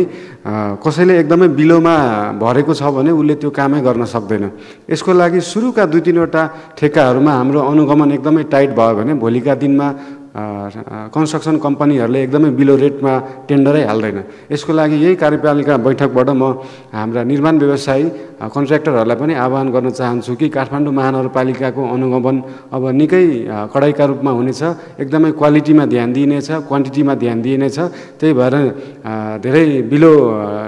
कसैले एकदमै बिलोमा भरेको छ भने उसले त्यो कामै गर्न सक्दैन। यसको लागि सुरुका 2-3 वटा ठेक्काहरूमा हाम्रो अनुगमन एकदमै टाइट भयो भने भोलिका दिनमा कन्स्ट्रक्सन कम्पनीहरूले एकदमै बिलो रेटमा टेन्डरै हाल्दैन। यसको लागि यही कार्यपालिका बैठकबाट म हाम्रा निर्माण व्यवसायी कन्ट्र्याक्टरहरूलाई पनि आह्वान गर्न चाहन्छु कि काठमाडौँ महानगरपालिकाको अनुगमन अब निकै कडाइका रूपमा हुनेछ। एकदमै क्वालिटीमा ध्यान दिइनेछ, क्वान्टिटीमा ध्यान दिइनेछ। त्यही भएर धेरै बिलो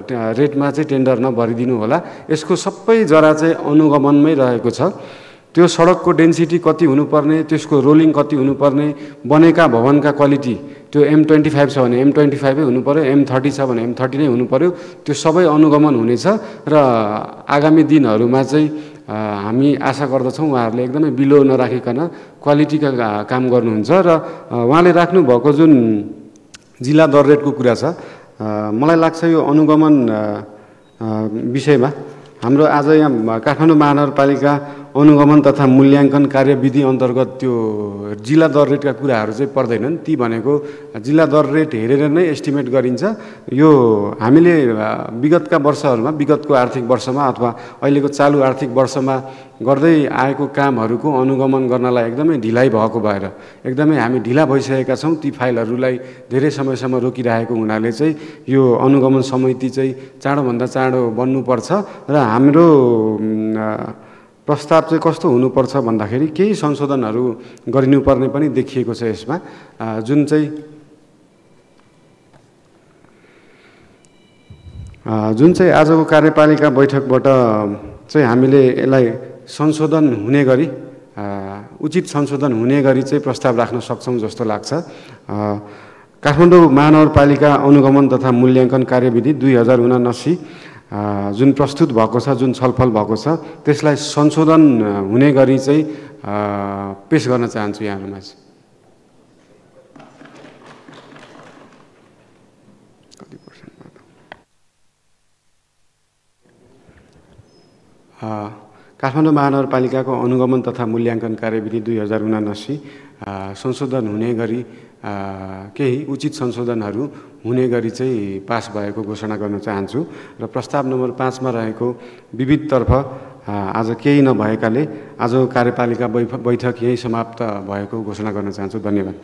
रेटमा चाहिँ टेन्डर नभरिदिनु होला। यसको सबै जरा चाहिँ अनुगमनमै रहेको छ। त्यो सडकको डेन्सिटी कति हुनुपर्ने, त्यसको रोलिङ कति हुनुपर्ने, बनेका भवनका क्वालिटी, त्यो M25 छ भने M25 हुनु पर्यो, M30 छ भने M30 नै हुनु पर्यो। त्यो सबै अनुगमन हुनेछ र आगामी दिनहरूमा चाहिँ हामी आशा गर्दछौँ उहाँहरूले एकदमै बिलो नराखिकन क्वालिटीका काम गर्नुहुन्छ। र उहाँले राख्नुभएको जुन जिल्ला दर रेटको कुरा छ, मलाई लाग्छ यो अनुगमन विषयमा हाम्रो आज यहाँ काठमाडौँ महानगरपालिका अनुगमन तथा मूल्याङ्कन कार्यविधि अन्तर्गत त्यो जिल्ला दर रेटका कुराहरू चाहिँ पर्दैनन्। ती भनेको जिल्ला दर रेट हेरेर नै एस्टिमेट गरिन्छ। यो हामीले विगतका वर्षहरूमा, विगतको आर्थिक वर्षमा अथवा अहिलेको चालु आर्थिक वर्षमा गर्दै आएको कामहरूको अनुगमन गर्नलाई एकदमै ढिलाइ भएको भएर एकदमै हामी ढिला भइसकेका छौँ। ती फाइलहरूलाई धेरै समयसम्म रोकिरहेको हुनाले चाहिँ यो अनुगमन समिति चाहिँ चाँडोभन्दा चाँडो बन्नुपर्छ। र हाम्रो प्रस्ताव चाहिँ कस्तो हुनुपर्छ भन्दाखेरि केही संशोधनहरू गरिनुपर्ने पनि देखिएको छ यसमा, जुन चाहिँ आजको कार्यपालिका बैठकबाट चाहिँ हामीले यसलाई संशोधन हुने गरी उचित संशोधन हुने गरी चाहिँ प्रस्ताव राख्न सक्छौँ जस्तो लाग्छ। काठमाडौँ महानगरपालिका अनुगमन तथा मूल्याङ्कन कार्यविधि 2079 जुन प्रस्तुत भएको छ, जुन छलफल भएको छ, त्यसलाई संशोधन हुने गरी चाहिँ पेश गर्न चाहन्छु यहाँहरूमा चाहिँ। काठमाडौँ महानगरपालिकाको अनुगमन तथा मूल्याङ्कन कार्यविधि 2079 संशोधन हुने गरी केही उचित संशोधनहरू हुने गरी चाहिँ पास भएको घोषणा गर्न चाहन्छु र प्रस्ताव नम्बर 5 मा रहेको विविधतर्फ आज केही नभएकाले आजको कार्यपालिका बैठक यही समाप्त भएको घोषणा गर्न चाहन्छु। धन्यवाद।